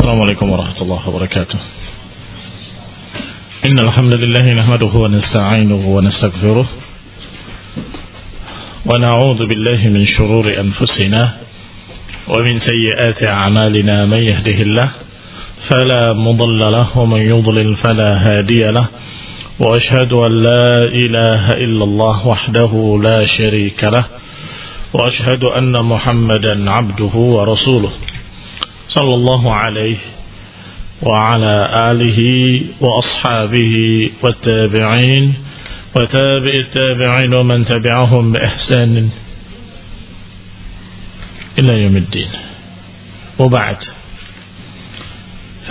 السلام عليكم ورحمة الله وبركاته. إن الحمد لله نحمده ونستعينه ونستغفره ونعوذ بالله من شرور أنفسنا ومن سيئات أعمالنا. من يهده الله فلا مضل له ومن يضلل فلا هادي له، وأشهد أن لا إله إلا الله وحده لا شريك له، وأشهد أن محمدا عبده ورسوله صلى الله عليه وعلى آله وأصحابه والتابعين وتابع التابعين ومن تبعهم بإحسان إلى يوم الدين. وبعد،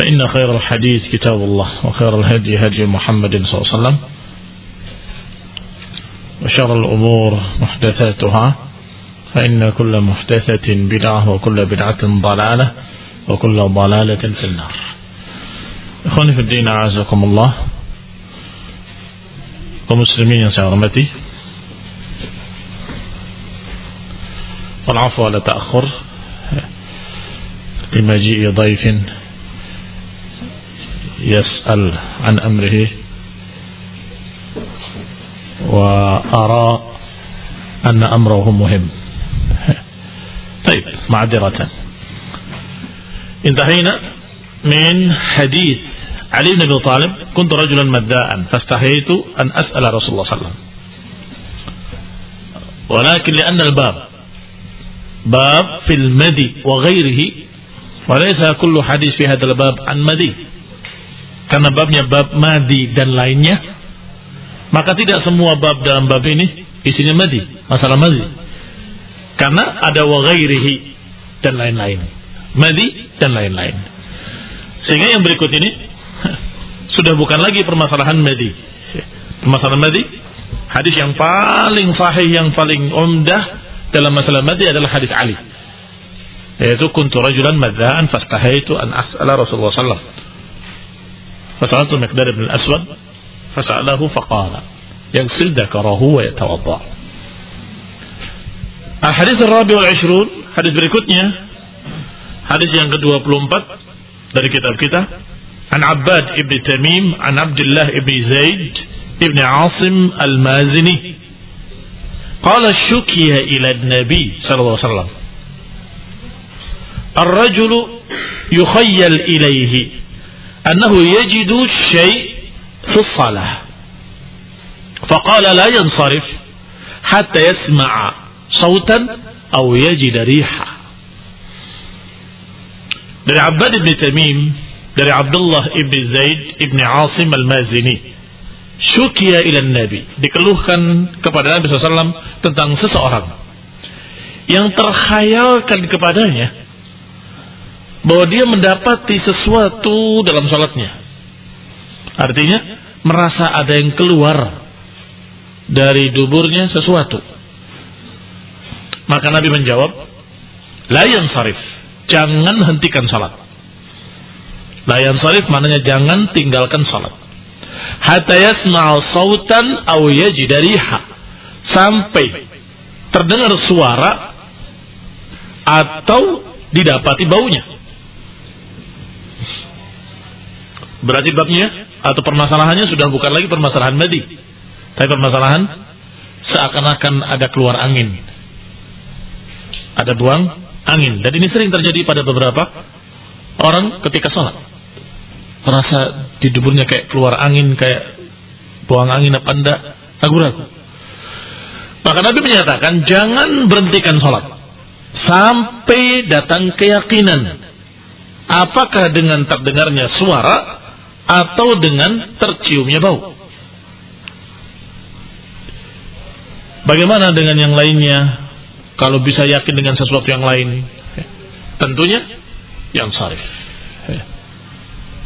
فإن خير الحديث كتاب الله، وخير الهدي هدي محمد صلى الله عليه وسلم، وشر الأمور محدثاتها، فإن كل محدثة بدعة وكل بدعة ضلالة وكل ضلالة في النار. Ikhwani fi din, a'azakumullah, kaum muslimin yang saya hormati, wal 'afwa ala ta'akhur limaji'i dhaifin yas'al an amrihi wa ara anna amrahu muhim. Baik, ma'dziratan. Intahina min hadits Ali bin Abi Thalib, kuntu rajulan madda'an fastahaitu an as'ala Rasulullah sallallahu alaihi wasallam. Walakin li'anna al-bab bab fil madi wa ghairihi, wa laysa kullu hadis fi hadzal bab an madi. Karena babnya bab madi dan lainnya, maka tidak semua bab dalam bab ini isinya madi, masalah madi. Karena ada wa ghairihi dan lain-lain. Madi dan lain-lain. Sehingga yang berikut ini sudah bukan lagi permasalahan madi. Permasalahan madi, hadis yang paling sahih, yang paling umdah dalam masalah madi adalah hadis Ali, yaitu kuntu rajulan madda'an fastahaitu an as'ala Rasulullah sallallahu alaihi wasallam. Fasaltu Miqdad bin al-Aswad fasa'alahu faqala yaghsil dhakarahu wa yatawadda. Al-hadis ar-rabi' wal 'ishrun, hadis berikutnya, hadis yang ke-24 dari kitab kita. An Abbad ibn Tamim an Abdullah ibn Zaid ibn Asim al-Mazini qala syukiya ila an-nabi sallallahu alaihi wasallam ar-rajulu yukhayyal ilayhi annahu yajidu shay' fi as-salah faqala la yansarif hatta yasma'a sawtan aw yajida riha. Dari Abbad ibn Tamim, dari Abdullah ibn Zaid ibn Asim al-Mazini, syukiya ila nabi, dikeluhkan kepada Nabi SAW tentang seseorang yang terkhayalkan kepadanya bahwa dia mendapati sesuatu dalam salatnya. Artinya merasa ada yang keluar dari duburnya sesuatu. Maka Nabi menjawab, la yansarif, jangan hentikan salat. La yansarif maknanya jangan tinggalkan salat. Hatta yasma'u sautan aw yajida riha, sampai terdengar suara atau didapati baunya. Berarti babnya atau permasalahannya sudah bukan lagi permasalahan madi, tapi permasalahan seakan-akan ada keluar angin, ada buang angin. Dan ini sering terjadi pada beberapa orang ketika sholat. Terasa di duburnya kayak keluar angin, kayak buang angin apa enggak, ragu-ragu. Maka Nabi menyatakan jangan berhentikan sholat sampai datang keyakinan, apakah dengan terdengarnya suara atau dengan terciumnya bau. Bagaimana dengan yang lainnya? Kalau bisa yakin dengan sesuatu yang lain, tentunya yang sarif.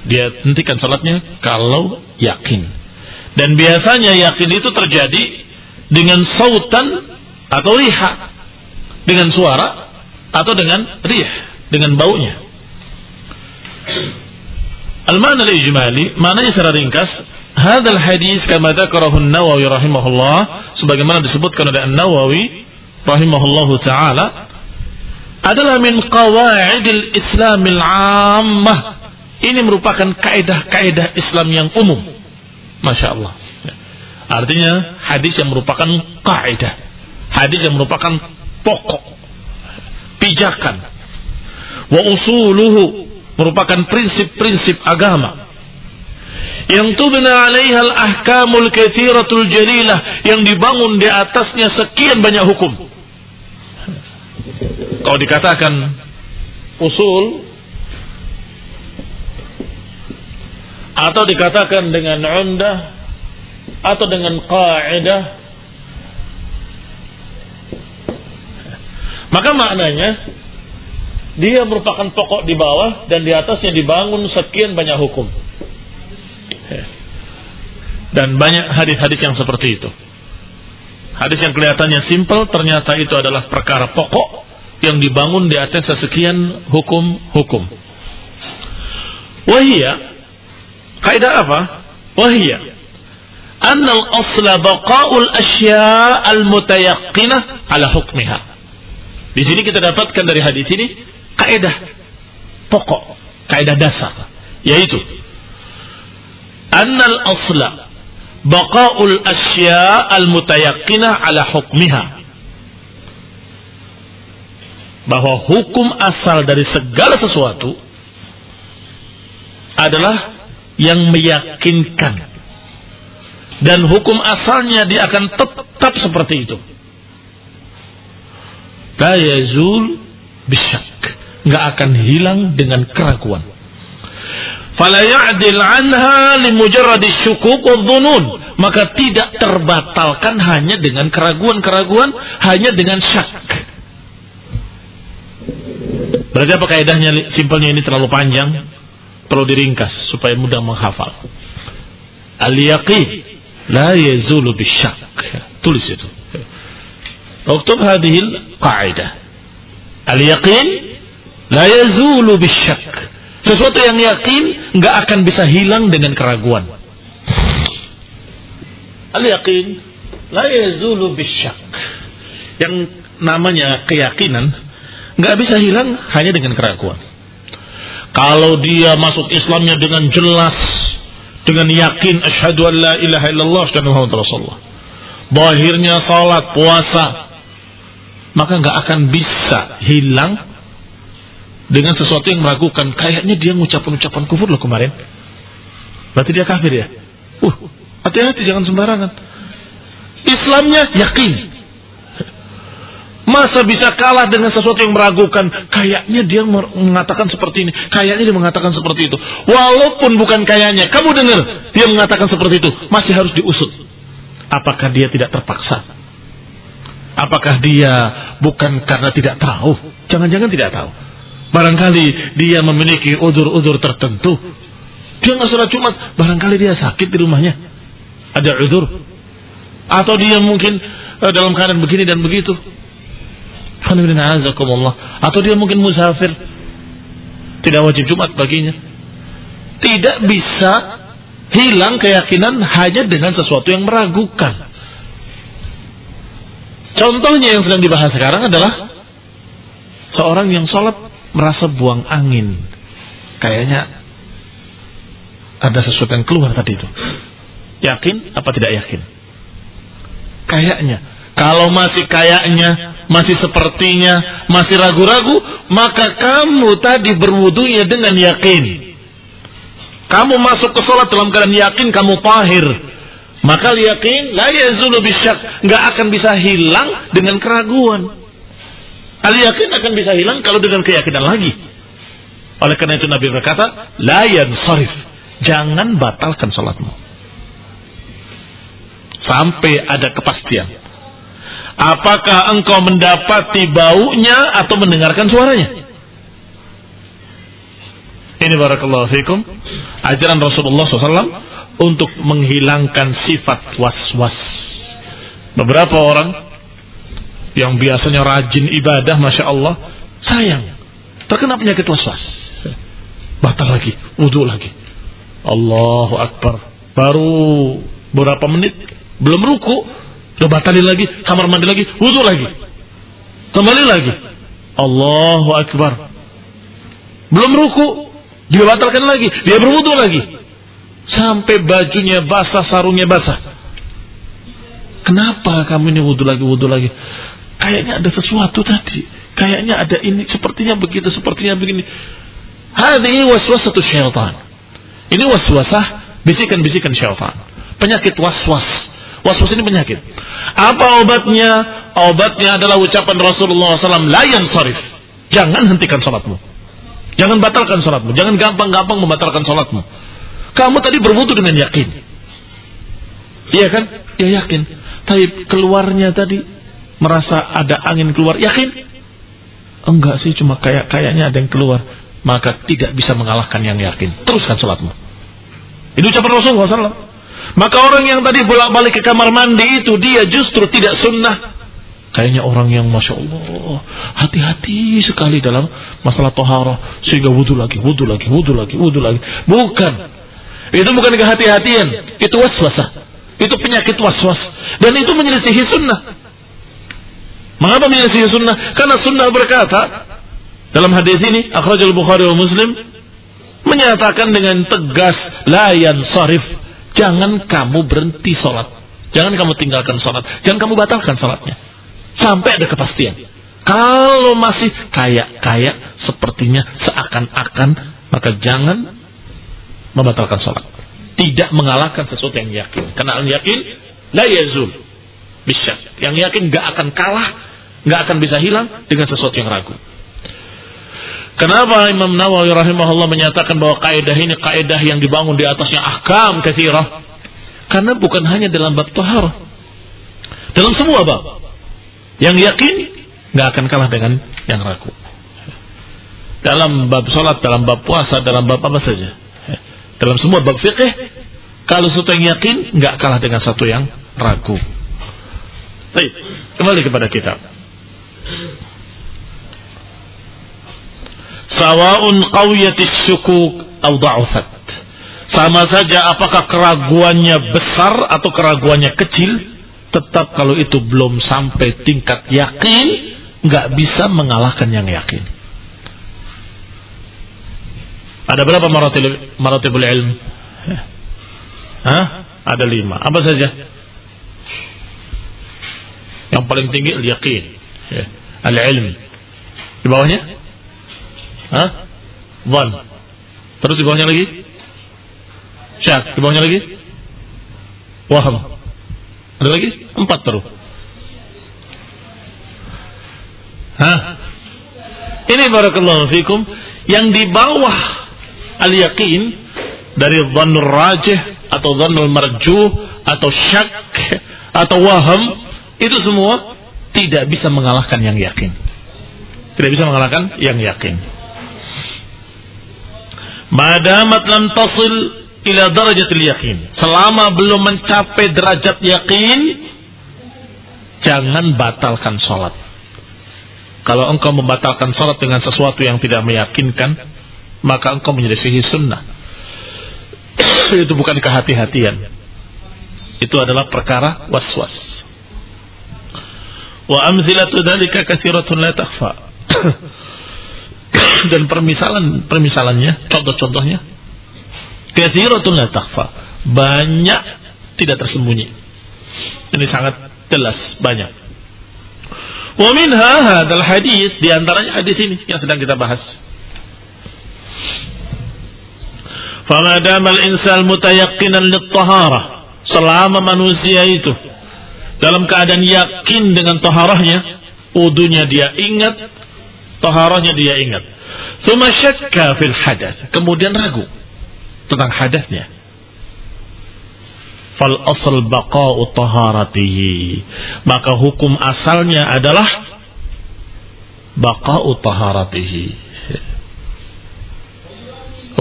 Dia hentikan salatnya kalau yakin. Dan biasanya yakin itu terjadi dengan sautan atau riha, dengan suara atau dengan rih, dengan baunya. Al-ma'na al-ijmali, maknanya secara ringkas, hadzal hadis kama dzakarahu an-Nawawi rahimahullah, sebagaimana disebutkan oleh An-Nawawi rahimahullahu taala, adalah min qawaidil Islamil ammah. Ini merupakan kaidah-kaidah Islam yang umum. Masya Allah. Artinya hadis yang merupakan kaidah, hadis yang merupakan pokok, pijakan. Wa usuluhu, merupakan prinsip-prinsip agama. Yang tubna 'alaiha al-ahkamul katsiratul jalilah, yang dibangun di atasnya sekian banyak hukum. Kalau dikatakan usul atau dikatakan dengan umdah atau dengan qaidah, maka maknanya dia merupakan pokok di bawah dan di atasnya dibangun sekian banyak hukum. Dan banyak hadis-hadis yang seperti itu. Hadis yang kelihatannya simpel, ternyata itu adalah perkara pokok yang dibangun di atas sekian hukum-hukum. Wahia, kaidah apa? Wahia anna al-asla baqa'ul asya' al-mutayaqqinah ala hukmiha. Di sini kita dapatkan dari hadis ini kaidah pokok, kaidah dasar, yaitu anna al-asla baqa'ul asya' al-mutayaqqinah ala hukmiha, bahwa hukum asal dari segala sesuatu adalah yang meyakinkan, dan hukum asalnya dia akan tetap seperti itu. La yazul bisyak, nggak akan hilang dengan keraguan. Fala ya'dil anha limujarradi syukuk wadh-dhunun, maka tidak terbatalkan hanya dengan keraguan-keraguan, hanya dengan syak. Berarti apa kaidahnya? Simpelnya, ini terlalu panjang, perlu diringkas supaya mudah menghafal. Al-yaqin la yazulu bisyak. Tulis itu. Uktub hadhil qaidah. Al-yaqin la yazulu bisyak. Sesuatu yang yakin enggak akan bisa hilang dengan keraguan. Al-yaqin la yazulu bisyak. Yang namanya keyakinan enggak bisa hilang hanya dengan keraguan. Kalau dia masuk Islamnya dengan jelas, dengan yakin asyhadu an la ilaha illallah wa asyhadu anna muhammadar rasulullah, zahirnya salat, puasa, maka enggak akan bisa hilang dengan sesuatu yang meragukan. Kayaknya dia mengucapkan ucapan kufur loh kemarin, berarti dia kafir ya. Hati-hati, jangan sembarangan. Islamnya yakin. Masa bisa kalah dengan sesuatu yang meragukan? Kayaknya dia mengatakan seperti ini, kayaknya dia mengatakan seperti itu. Walaupun bukan kayaknya, kamu dengar dia mengatakan seperti itu, masih harus diusut. Apakah dia tidak terpaksa? Apakah dia bukan karena tidak tahu? Jangan-jangan tidak tahu. Barangkali dia memiliki udzur-udzur tertentu. Dia nggak sholat Jumat, barangkali dia sakit di rumahnya, ada udzur. Atau dia mungkin dalam keadaan begini dan begitu. Atau dia mungkin musafir, tidak wajib Jumat baginya. Tidak bisa hilang keyakinan hanya dengan sesuatu yang meragukan. Contohnya yang sedang dibahas sekarang adalah seorang yang sholat merasa buang angin, kayaknya ada sesuatu yang keluar tadi itu. Yakin apa tidak yakin? Kayaknya. Kalau masih kayaknya, masih sepertinya, masih ragu-ragu, maka kamu tadi berwudunya dengan yakin. Kamu masuk ke sholat dalam keadaan yakin kamu tahir, maka yakin la yazulu bisyak, nggak akan bisa hilang dengan keraguan. Al-yakin akan bisa hilang kalau dengan keyakinan lagi. Oleh karena itu Nabi berkata, la yansarif, jangan batalkan sholatmu sampai ada kepastian. Apakah engkau mendapati baunya atau mendengarkan suaranya? Ini barakallahu fikum ajaran Rasulullah SAW untuk menghilangkan sifat was-was. Beberapa orang yang biasanya rajin ibadah, Masya Allah, sayang terkena penyakit was-was, batal lagi, wudu lagi, Allahu Akbar, baru beberapa menit belum ruku udah batalin lagi, kamar mandi lagi, wudu lagi, kembali lagi. Allahu Akbar. Belum ruku, dia batalkan lagi, dia berwudu lagi. Sampai bajunya basah, sarungnya basah. Kenapa kamu ini wudu lagi? Kayaknya ada sesuatu tadi. Kayaknya ada ini, sepertinya begitu, sepertinya begini. Hadhihi waswasatu syaitan. Ini waswasah, bisikan-bisikan syaitan. Penyakit waswas. Waswas ini penyakit. Apa obatnya? Obatnya adalah ucapan Rasulullah SAW, la yansarif. Jangan hentikan salatmu. Jangan batalkan salatmu. Jangan gampang-gampang membatalkan salatmu. Kamu tadi berwudu dengan yakin. Iya kan? Ya yakin. Tapi keluarnya tadi merasa ada angin keluar. Yakin? Enggak sih, cuma kayaknya ada yang keluar. Maka tidak bisa mengalahkan yang yakin. Teruskan salatmu. Itu ucapan Rasulullah SAW. Maka orang yang tadi bolak-balik ke kamar mandi itu, dia justru tidak sunnah. Kayaknya orang yang Masya Allah hati-hati sekali dalam masalah toharah, sehingga wudu lagi. Bukan. Itu bukan kehati-hatian. Itu waswasah. Itu penyakit waswas. Dan itu menyelisihi sunnah. Mengapa menyelisihi sunnah? Karena sunnah berkata dalam hadis ini, akhrajal Bukhari wa Muslim, menyatakan dengan tegas, la yansarif. Jangan kamu berhenti sholat. Jangan kamu tinggalkan sholat. Jangan kamu batalkan sholatnya. Sampai ada kepastian. Kalau masih kayak sepertinya seakan-akan, maka jangan membatalkan sholat. Tidak mengalahkan sesuatu yang yakin. Karena yang yakin la yazul bisyak. Yang yakin gak akan kalah, gak akan bisa hilang dengan sesuatu yang ragu. Kenapa Imam Nawawi rahimahullah menyatakan bahwa kaidah ini kaidah yang dibangun di atasnya ahkam katsirah? Karena bukan hanya dalam bab taharah. Dalam semua bab. Yang yakin gak akan kalah dengan yang ragu. Dalam bab salat, dalam bab puasa, dalam bab apa saja. Dalam semua bab fikih, kalau sesuatu yang yakin gak kalah dengan satu yang ragu. Baik, kembali kepada kitab. Sawa'un qawiyatis syukuk atau da'ufat. Sama saja apakah keraguannya besar atau keraguannya kecil, tetap kalau itu belum sampai tingkat yakin, nggak bisa mengalahkan yang yakin. Ada berapa maratibul ilm? Ada 5. Apa saja? Yang paling tinggi al-yaqin, al-ilm. Di bawahnya? Dhan. Terus di bawahnya lagi? Syak. Di bawahnya lagi? Waham. Ada lagi? 4 terus. Ini barakallahu fikum. Yang di bawah al-yaqin, dari dhannul rajih atau dhannul marjuh atau syak atau waham, itu semua tidak bisa mengalahkan yang yakin. Tidak bisa mengalahkan yang yakin. Madamat lam tasil ila darajatil yakin. Selama belum mencapai derajat yakin, jangan batalkan sholat. Kalau engkau membatalkan sholat dengan sesuatu yang tidak meyakinkan, maka engkau menyelisihi sunnah. Itu bukan kehati-hatian. Itu adalah perkara waswas. Wa amzilatu dzalika katsiratun la takhfa. Dan permisalannya, contoh-contohnya, katsiratun la takhfa, banyak tidak tersembunyi. Ini sangat jelas, banyak. Wa minha hadzal hadis, di antaranya hadis ini yang sedang kita bahas. Fama damal insan mutayaqqinan lit-taharah, selama manusia itu dalam keadaan yakin dengan taharahnya, wudunya dia ingat, taharahnya dia ingat. Tsumma syakka fil hadath, kemudian ragu tentang hadasnya. Fal asl baqa'u taharatihi, maka hukum asalnya adalah baqa'u taharatihi.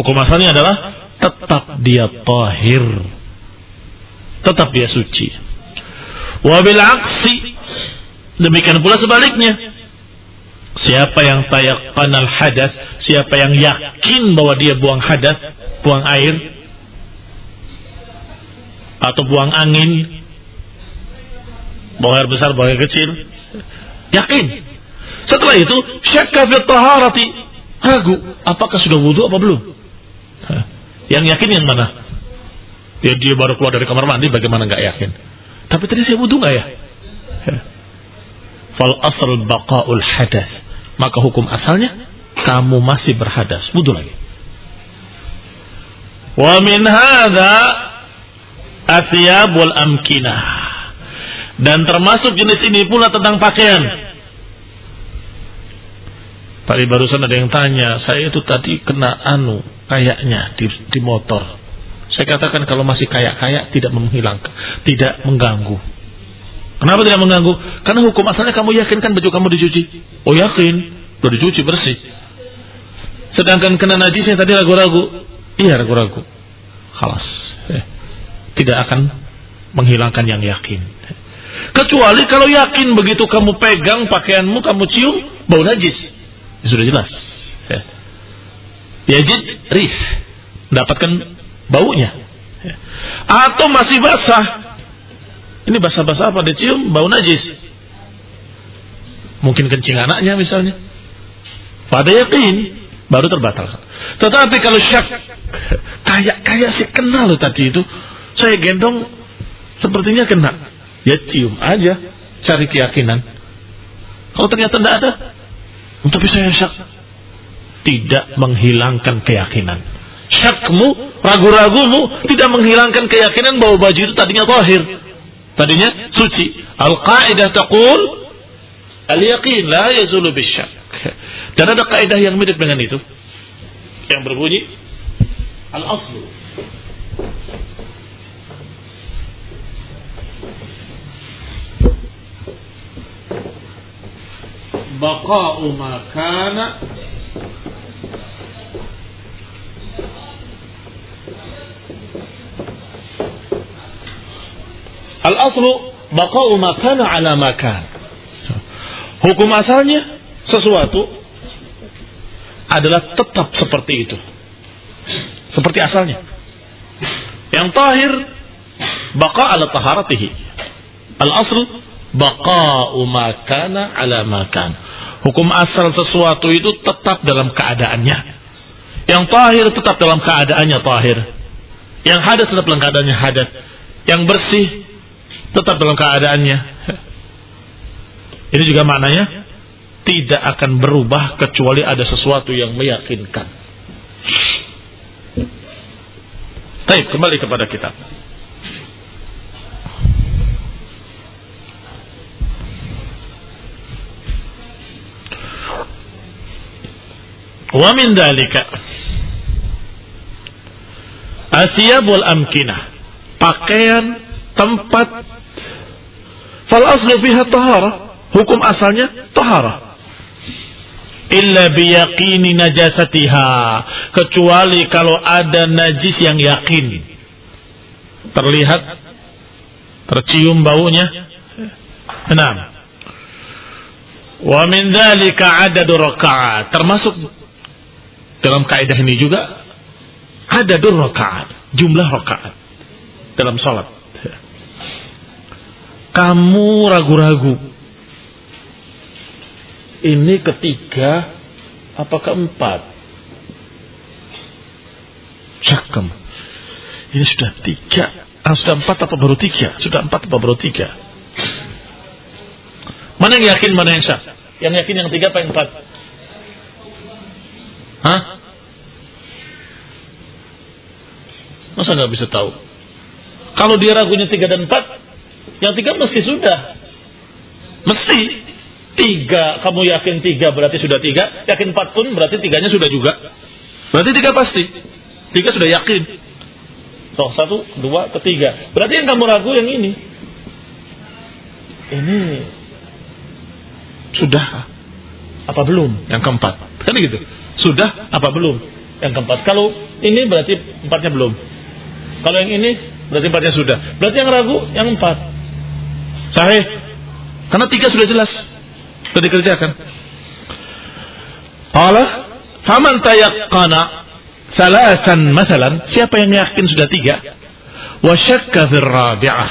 Hukum asalnya adalah tetap dia tahir, tetap dia suci. Wa bil aksi, demikian pula sebaliknya. Siapa yang tayaqqan al hadas, siapa yang yakin bahwa dia buang hadas, buang air atau buang angin, buang air besar, buang air kecil, yakin. Setelah itu syakka fi taharati, ragu apakah sudah wudu apa belum. Yang yakin yang mana? Ya dia baru keluar dari kamar mandi, bagaimana nggak yakin? Tapi tadi saya wudu nggak ya? Fal asl baqaul hadas, maka hukum asalnya kamu masih berhadas, wudu lagi. Wa min hadza athiyab wal amkinah, dan termasuk jenis ini pula tentang pakaian. Tadi barusan ada yang tanya, saya itu tadi kena kayaknya di motor. Saya katakan kalau masih kayak tidak menghilangkan, tidak mengganggu. Kenapa tidak mengganggu? Karena hukum asalnya kamu yakin kan baju kamu dicuci. Oh yakin, sudah dicuci bersih. Sedangkan kena najisnya tadi ragu-ragu. Iya ragu-ragu. Khalas. Tidak akan menghilangkan yang yakin. Kecuali kalau yakin begitu kamu pegang pakaianmu, kamu cium bau najis. Sudah jelas. Yajid ris, dapatkan baunya. Atau masih basah. Ini basah-basah apa dicium bau najis. Mungkin kencing anaknya misalnya. Pada yakin baru terbatalkan. Tetapi kalau syak, kayak sih kena loh tadi itu, saya gendong sepertinya kena. Ya cium aja, cari keyakinan. Kalau ternyata tidak ada, tapi saya syak, tidak menghilangkan keyakinan. Syakmu, ragu-ragumu tidak menghilangkan keyakinan bahwa baju itu tadinya tahir, tadinya suci. Al-qaidah taqul al-yaqin la yazulu bisyak. Dan ada kaidah yang mirip dengan itu yang berbunyi al-aslu baqa'u ma kana al-aslu baqa'u ma kana ala ma kana. Hukum asalnya sesuatu adalah tetap seperti itu, seperti asalnya. Yang tahir baqa ala taharatihi. Al-asl baqa'u ma kana ala ma kana. Hukum asal sesuatu itu tetap dalam keadaannya. Yang tahir tetap dalam keadaannya tahir. Yang hadas tetap dalam keadaannya hadas. Yang bersih tetap dalam keadaannya. Ini juga maknanya tidak akan berubah kecuali ada sesuatu yang meyakinkan. Baik, kembali kepada kitab. Wa min dzalika asyab wal amkinah, pakaian, tempat. Fal aslu fiha taharah, hukum asalnya taharah. Illa biyaqini najasatiha, kecuali kalau ada najis yang yakin, terlihat, tercium baunya. Enam. Wa min dzalika adadur rakaat, termasuk dalam kaidah ini juga adadur rakaat, jumlah rakaat dalam salat. Kamu ragu-ragu, ini ketiga apa keempat? Cakem. Ini sudah tiga. Sudah empat apa baru tiga? Sudah empat apa baru tiga? Mana yang yakin, mana yang syak? Yang yakin yang tiga apa yang empat? Hah? Masa nggak bisa tahu? Kalau dia ragunya tiga dan empat, yang tiga mesti sudah. Mesti. Tiga, kamu yakin tiga berarti sudah tiga, yakin empat pun berarti tiganya sudah juga. Berarti tiga pasti. Tiga sudah yakin. So, satu, dua, ketiga. Berarti yang kamu ragu yang ini. Ini sudah apa belum? Yang keempat. Kan gitu. Sudah apa belum? Yang keempat. Kalau ini berarti empatnya belum. Kalau yang ini berarti empatnya sudah. Berarti yang ragu yang empat. Sahih. Karena tiga sudah jelas. Sudah dikerjakan. Allah, faman tayaqqana salasan masalan, siapa yang yakin sudah tiga, wa syakka fir rabi'ah,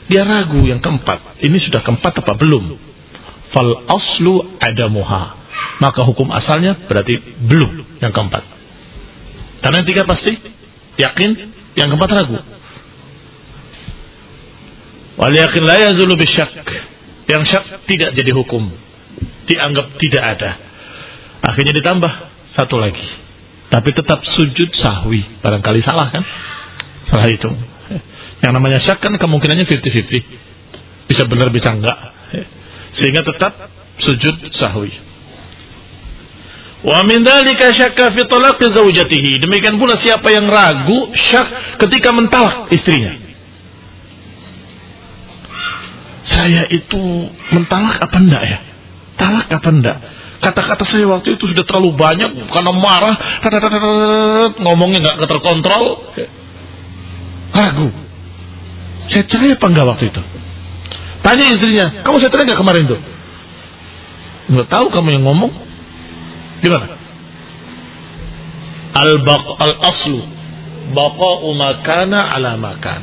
dia ragu yang keempat, ini sudah keempat apa belum? fal aslu adamuha. Maka hukum asalnya berarti belum. Yang keempat. Karena yang tiga pasti yakin, yang keempat ragu. Wal yakin la yazulu bisyak. Yang syak tidak jadi hukum, dianggap tidak ada. Akhirnya ditambah satu lagi, tapi tetap sujud sahwi. Barangkali salah kan? Salah itu. Yang namanya syak kan kemungkinannya 50-50. Bisa benar bisa enggak. Sehingga tetap sujud sahwi. Wa min dzalika syakka fi talaqi zaujatihi. Demikian pula siapa yang ragu syak ketika mentalak istrinya. Saya itu mentalak apa enggak ya? Talak apa enggak? Kata-kata saya waktu itu sudah terlalu banyak karena marah, ngomongnya enggak terkontrol. Ragu. Saya cerai apa enggak waktu itu? Tanya istrinya, kamu saya cerai enggak kemarin tuh? Enggak tahu kamu yang ngomong. Gimana? Al-aslu baqa'u makana ala makan.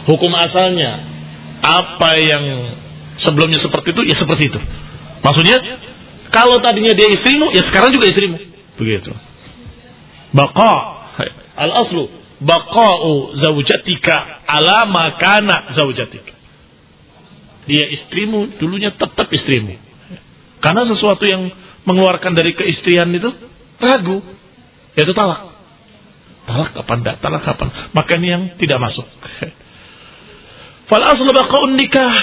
Hukum asalnya apa yang sebelumnya seperti itu, ya seperti itu. Maksudnya, kalau tadinya dia istrimu, ya sekarang juga istrimu. Begitu. Baqa' al-aslu baqa'u zaujatika ala makana zaujatika. Dia istrimu, dulunya tetap istrimu. Karena sesuatu yang mengeluarkan dari keistrian itu ragu, yaitu talak. Talak kapan enggak? Talak kapan? Maka ini yang tidak masuk. Fal aslu baqa'un nikah.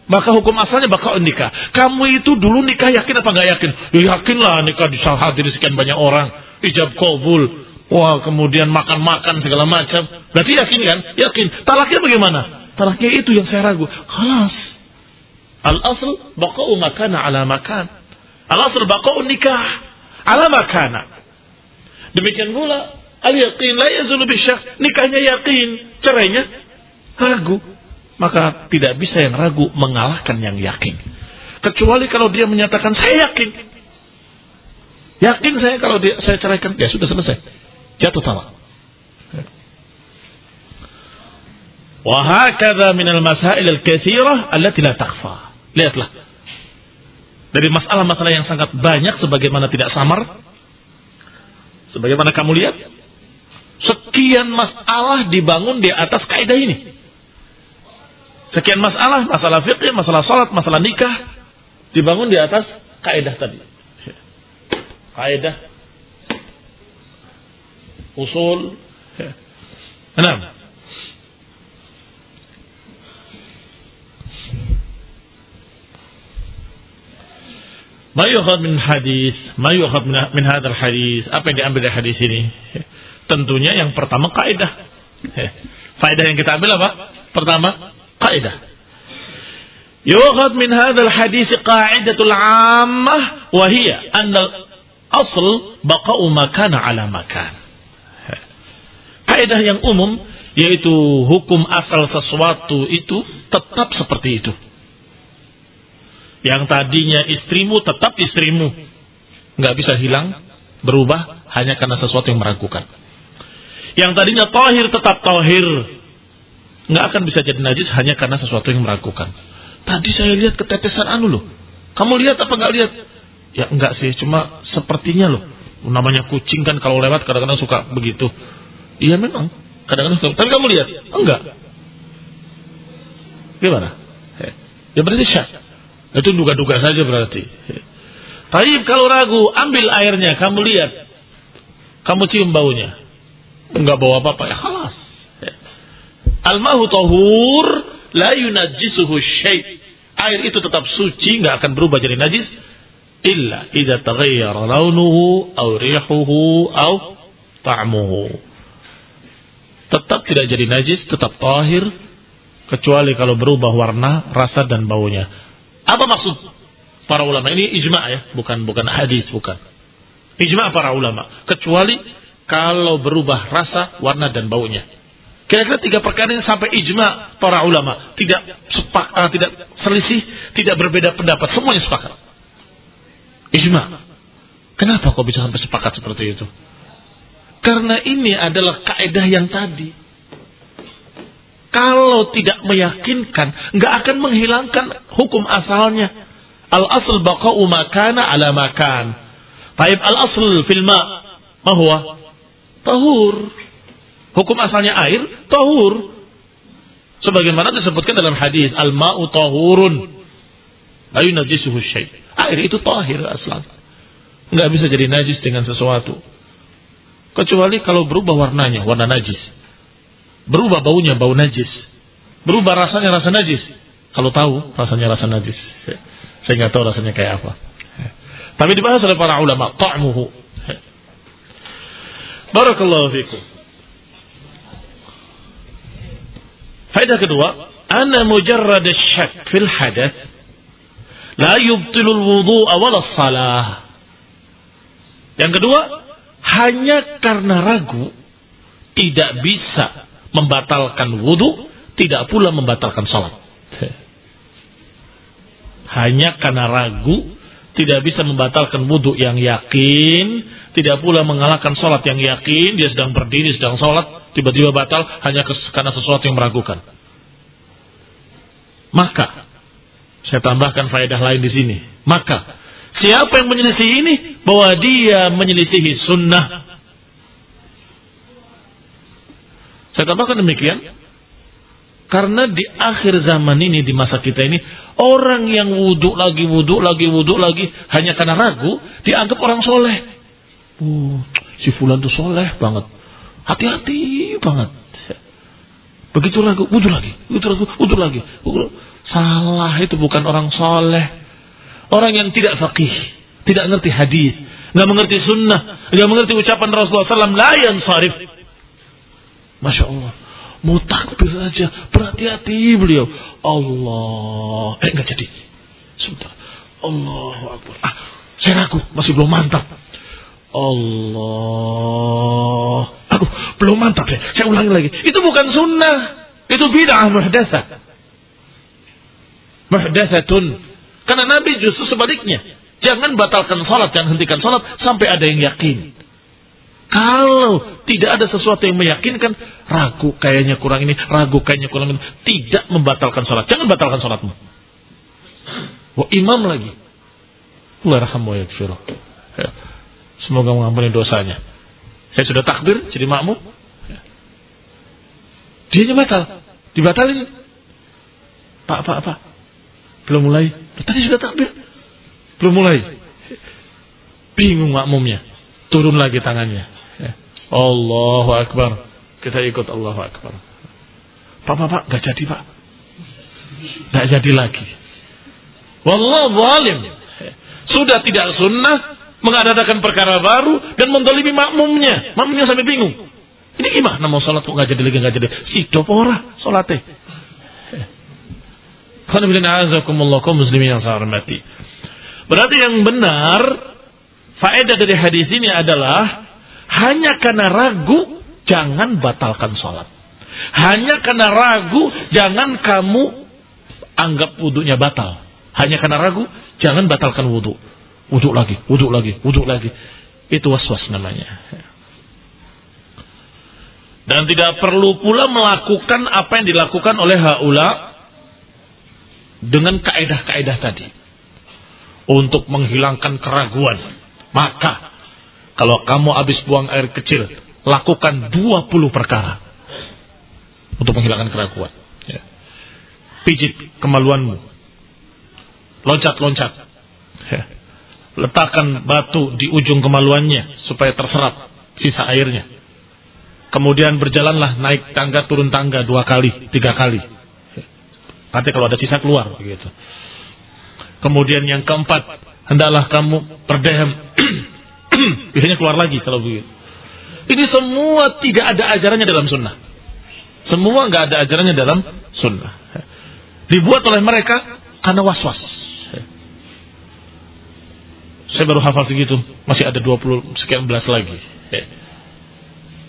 Maka hukum asalnya baqa'un nikah. Kamu itu dulu nikah yakin apa enggak yakin? Ya yakinlah nikah disahadiri sekian banyak orang, ijab qabul. Wah, kemudian makan-makan segala macam. Berarti yakin kan? Yakin. Talaknya bagaimana? Talaknya itu yang saya ragu. Khalas. Al asl baqa'u makana ala makan. Al asl baqa'un nikah ala makana. Demikian pula al yaqin la yazulu bisyak. Nikahnya yakin, cerainya ragu. Maka tidak bisa yang ragu mengalahkan yang yakin. Kecuali kalau dia menyatakan saya yakin. Yakin saya kalau saya ceraikan, ya sudah selesai. Jatuh talak. Wa hakadha min al-masail al-katsirah allati la takhfa. Lihatlah. Dari masalah-masalah yang sangat banyak sebagaimana tidak samar. Sebagaimana kamu lihat, sekian masalah dibangun di atas kaidah ini. Sekian masalah, masalah fikih, masalah salat, masalah nikah dibangun di atas kaidah tadi. Kaidah usul. Enam. Ma yukhad min hadis, ma yukhad min hadzal hadis. Apa yang diambil dari hadis ini? Tentunya yang pertama kaidah. Faedah yang kita ambil apa? Pertama, kaidah. Yukhad min hadzal hadis qa'idatul 'ammah wa hiya anna al-asl baqa'u makana 'ala makan. Kaidah yang umum yaitu hukum asal sesuatu itu tetap seperti itu. Yang tadinya istrimu tetap istrimu. Enggak bisa hilang, berubah hanya karena sesuatu yang meragukan. Yang tadinya tahir tetap tahir. Enggak akan bisa jadi najis hanya karena sesuatu yang meragukan. Tadi saya lihat ketetesan loh. Kamu lihat apa enggak lihat? Ya enggak sih, cuma sepertinya loh. Namanya kucing kan kalau lewat kadang-kadang suka begitu. Iya memang, kadang-kadang suka. Tapi kamu lihat? Enggak. Gimana? Ya berarti syak. Itu duga-duga saja berarti. Tapi kalau ragu, ambil airnya, kamu lihat. Kamu cium baunya. Enggak bau apa-apa, ya khalas. Al-mahu tahur, la yunajjisuhu syai'. Air itu tetap suci, enggak akan berubah jadi najis. Illa idza taghayyara launuhu, aw rihuhu, aw ta'muhu. Tetap tidak jadi najis, tetap tahir. Kecuali kalau berubah warna, rasa dan baunya. Apa maksud para ulama? Ini ijma' ya, bukan hadis, bukan. Ijma' para ulama. Kecuali kalau berubah rasa, warna dan baunya. Kira-kira 3 perkara yang sampai ijma' para ulama, tidak selisih, tidak berbeda pendapat, semuanya sepakat. Ijma'. Kenapa kok bisa sampai sepakat seperti itu? Karena ini adalah kaidah yang tadi. Kalau tidak meyakinkan, nggak akan menghilangkan hukum asalnya. Al-asl baqa'u ma kana ala ma kan. Taib al-asl fil ma' ma huwa? Tahur. Hukum asalnya air tahur. Sebagaimana disebutkan dalam hadis, al-ma'u tahurun la yunajjisuhu syai'. Air itu tahir aslan. Enggak bisa jadi najis dengan sesuatu. Kecuali kalau berubah warnanya, warna najis. Berubah baunya, bau najis. Berubah rasanya, rasa najis. Kalau tahu rasanya rasa najis. Saya nggak tahu rasanya kayak apa. Tapi dibahas oleh para ulama, ta'muhu. Barakallahu fikum. Faedah kedua, anna mujarrad asy-syak fil hadath la yubtilul wudu'a wala shalah. Yang kedua, hanya karena ragu tidak bisa membatalkan wudu, tidak pula membatalkan salat. Hanya karena ragu tidak bisa membatalkan wudu yang yakin, tidak pula mengalahkan salat yang yakin. Dia sedang berdiri, sedang salat, tiba-tiba batal hanya karena sesuatu yang meragukan. Maka saya tambahkan faedah lain di sini. Maka siapa yang menyelisih ini, bahwa dia menyelisihi sunnah. Saya tambahkan demikian karena di akhir zaman ini, di masa kita ini, orang yang wudhu lagi hanya karena ragu dianggap orang soleh. Si fulan tuh soleh banget, hati-hati banget. Begitu ragu, wudhu lagi. Salah, itu bukan orang soleh. Orang yang tidak faqih, tidak ngerti hadis, nggak mengerti sunnah, nggak mengerti ucapan Rasulullah SAW, la yansarif. Masya Allah, mau takbir aja, berhati-hati beliau. Allah, nggak jadi. Sebentar, Allahu Akbar. Saya ragu, masih belum mantap. Allah, aduh, belum mantap deh. Saya ulangi lagi. Itu bukan sunnah, itu bid'ah muhdatsatun. Karena Nabi justru sebaliknya. Jangan batalkan salat, jangan hentikan salat sampai ada yang yakin. Kalau tidak ada sesuatu yang meyakinkan, ragu kayaknya kurang ini, ragu kayaknya kurang ini, tidak membatalkan salat. Jangan batalkan salatmu. Imam lagi. Allah rahmu wa yaghfir. Semoga mengampuni dosanya. Saya sudah takbir jadi makmum. Dia batal. Dibatalin. Pak. Belum mulai. Tadi sudah takbir. Belum mulai. Bingung makmumnya. Turun lagi tangannya. Allahu Akbar. Kita ikut Allahu Akbar. Pak, gak jadi pak. Gak jadi lagi. Wallahu zalim. Sudah tidak sunnah, mengadakan perkara baru dan mendolimi makmumnya. Makmumnya sampai bingung. Ini gimana mau sholat kok gak jadi lagi, gak jadi. Sido pora sholatnya. Kaum muslimin yang saya hormati. Berarti yang benar, faedah dari hadis ini adalah hanya karena ragu, jangan batalkan sholat. Hanya karena ragu, jangan kamu anggap wudunya batal. Hanya karena ragu, jangan batalkan wudu. Wudu lagi. Itu waswas namanya. Dan tidak perlu pula melakukan apa yang dilakukan oleh haula dengan kaedah-kaedah tadi. Untuk menghilangkan keraguan. Maka kalau kamu habis buang air kecil, lakukan 20 perkara untuk menghilangkan keraguan. Pijit kemaluanmu, loncat-loncat, letakkan batu di ujung kemaluannya supaya terserap sisa airnya. Kemudian berjalanlah naik tangga turun tangga 2 kali, 3 kali. Nanti kalau ada sisa keluar begitu. Kemudian yang keempat, hendaklah kamu berdehem. Biasanya keluar lagi kalau begitu. Ini semua tidak ada ajarannya dalam sunnah. Semua nggak ada ajarannya dalam sunnah. Dibuat oleh mereka karena was-was. Saya baru hafal segitu, masih ada 20 sekian belas lagi.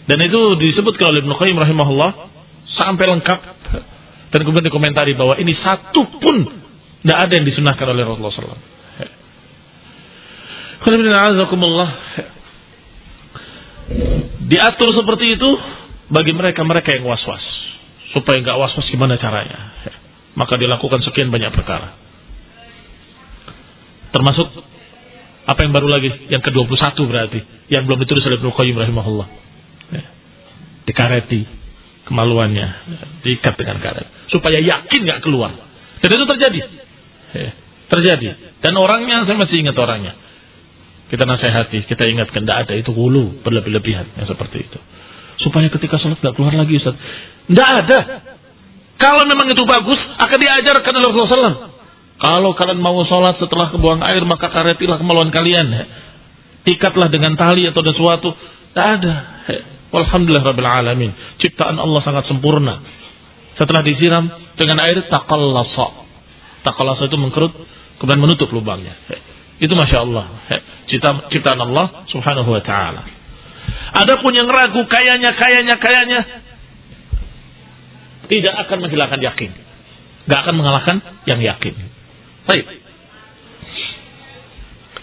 Dan itu disebutkan oleh Ibnu Qayyim rahimahullah sampai lengkap. Dan kemudian dikomentari bahwa ini satu pun tidak ada yang disunahkan oleh Rasulullah SAW. Diatur seperti itu bagi mereka-mereka yang was-was. Supaya nggak was-was gimana caranya. Maka dilakukan sekian banyak perkara. Termasuk apa yang baru lagi? Yang ke-21 berarti. Yang belum ditulis oleh Ibnu Qayyim rahimahullah. Dikareti kemaluannya. Diikat dengan karet. Supaya yakin gak keluar. Dan itu terjadi. Terjadi. Dan orangnya, saya masih ingat orangnya. Kita nasihati, kita ingatkan. Tidak ada itu hulu, berlebih-lebihan. Yang seperti itu. Supaya ketika sholat gak keluar lagi Ustaz. Tidak ada. Kalau memang itu bagus, akan diajarkan oleh Rasulullah SAW. Kalau kalian mau sholat setelah kebuang air, maka karetilah kemaluan kalian. Ikatlah dengan tali atau sesuatu. Tidak ada. Walhamdulillah Rabbil Alamin. Ciptaan Allah sangat sempurna. Setelah disiram dengan air, taqallasa. Taqallasa itu mengkerut, kemudian menutup lubangnya. Itu Masya Allah. Ciptaan Allah subhanahu wa ta'ala. Adapun yang ragu, kayaknya. Tidak akan menghilangkan yakin. Gak akan mengalahkan yang yakin. Baik.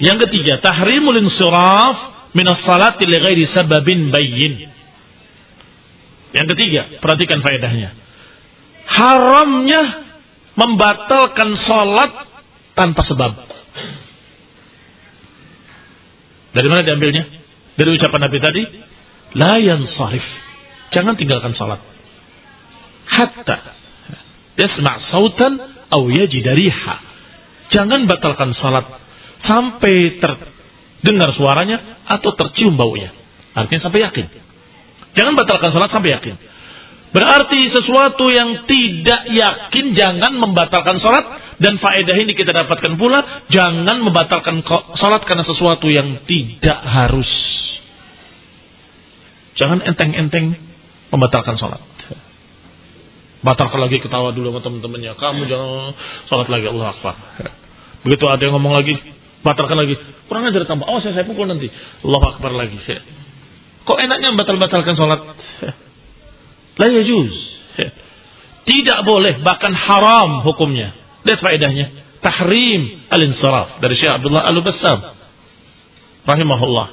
Yang ketiga, tahrimul insiraf minas salati li ghairi sababin bayyin. Yang ketiga, perhatikan faedahnya. Haramnya membatalkan salat tanpa sebab. Dari mana diambilnya? Dari ucapan Nabi tadi, la yansarif. Jangan tinggalkan salat. Hatta yasma' sautan aw yajid riha. Jangan batalkan salat sampai terdengar suaranya atau tercium baunya. Artinya sampai yakin. Jangan batalkan salat sampai yakin. Berarti sesuatu yang tidak yakin jangan membatalkan salat, dan faedah ini kita dapatkan pula jangan membatalkan salat karena sesuatu yang tidak harus. Jangan enteng-enteng membatalkan salat. Batalkan lagi, ketawa dulu sama teman-temannya. Kamu jangan salat lagi, Allah Akbar. Begitu ada yang ngomong lagi, batalkan lagi. Kurang ajar tambah. Oh, saya pukul nanti. Allah Akbar lagi. Kok enaknya batalkan salat? La yajuz. Tidak boleh, bahkan haram hukumnya. Lihat faedahnya. Tahrim al-insaraf dari Syekh Abdullah Al-Bassam rahimahullah.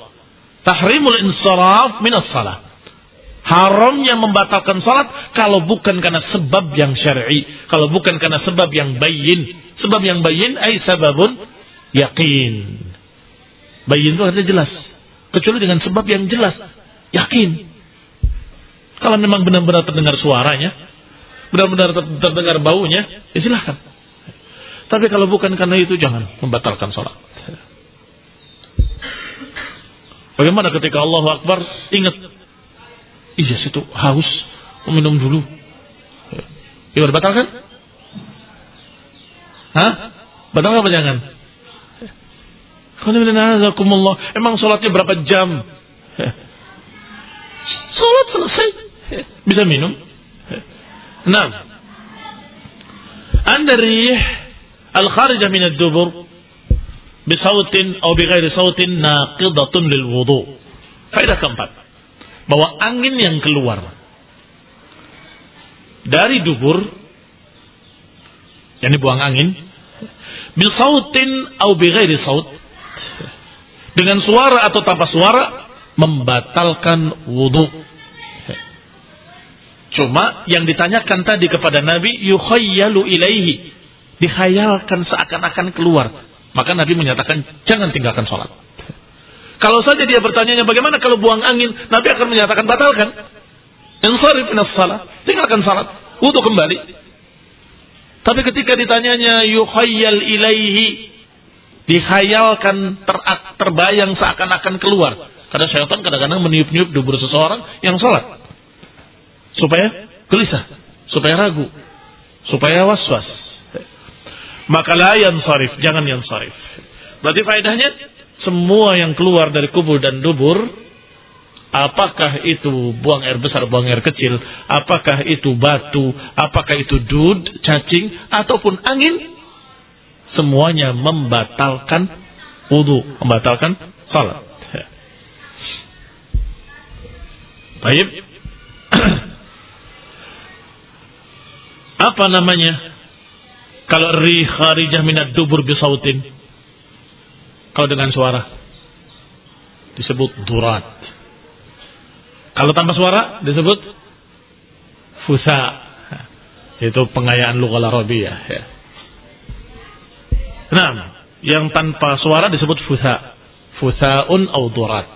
Tahrimul insaraf minas salat. Haramnya membatalkan salat kalau bukan karena sebab yang syar'i, kalau bukan karena sebab yang bayyin. Sebab yang bayyin ay sababun yakin. Bayyin itu artinya jelas. Kecuali dengan sebab yang jelas, yakin. Kalau memang benar-benar terdengar suaranya, benar-benar terdengar baunya, ya silahkan. Tapi kalau bukan karena itu, jangan membatalkan salat. Bagaimana ketika Allahu Akbar ingat, iya situ haus, minum dulu. Gimana, batalkan? Hah? Batalkan apa jangan? Emang sholatnya berapa jam? Sholat selesai, bisa minum. Nah, an-rih al-kharijah min ad-dubur bisautin atau bighairi sautin naqidatun lil wudu. Faedah keempat, bahwa angin yang keluar dari dubur, yakni buang angin, bisautin atau bighairi saut, dengan suara atau tanpa suara, membatalkan wudu. Cuma yang ditanyakan tadi kepada Nabi, yukhayyalu ilaihi, dikhayalkan seakan-akan keluar. Maka Nabi menyatakan jangan tinggalkan sholat. Kalau saja dia bertanya bagaimana kalau buang angin, Nabi akan menyatakan batalkan. Insarif minas salat, tinggalkan salat, wudu kembali. Tapi ketika ditanyanya yukhayyal ilaihi, dikhayalkan, terbayang seakan-akan keluar. Karena syaitan kadang-kadang meniup-niup dubur seseorang yang sholat, supaya gelisah, supaya ragu, supaya was-was. Maka la yansarif, jangan yansarif. Berarti faedahnya, semua yang keluar dari kubur dan dubur, apakah itu buang air besar, buang air kecil, apakah itu batu, apakah itu dud, cacing, ataupun angin, semuanya membatalkan wudu, membatalkan salat. Baik. Apa namanya? Kalau rih kharijah minad dubur bisautin, kalau dengan suara disebut durat. Kalau tanpa suara disebut fusa. Itu pengayaan lughah Arabiyah, ya. Nah, yang tanpa suara disebut futha. Futha'un au durat.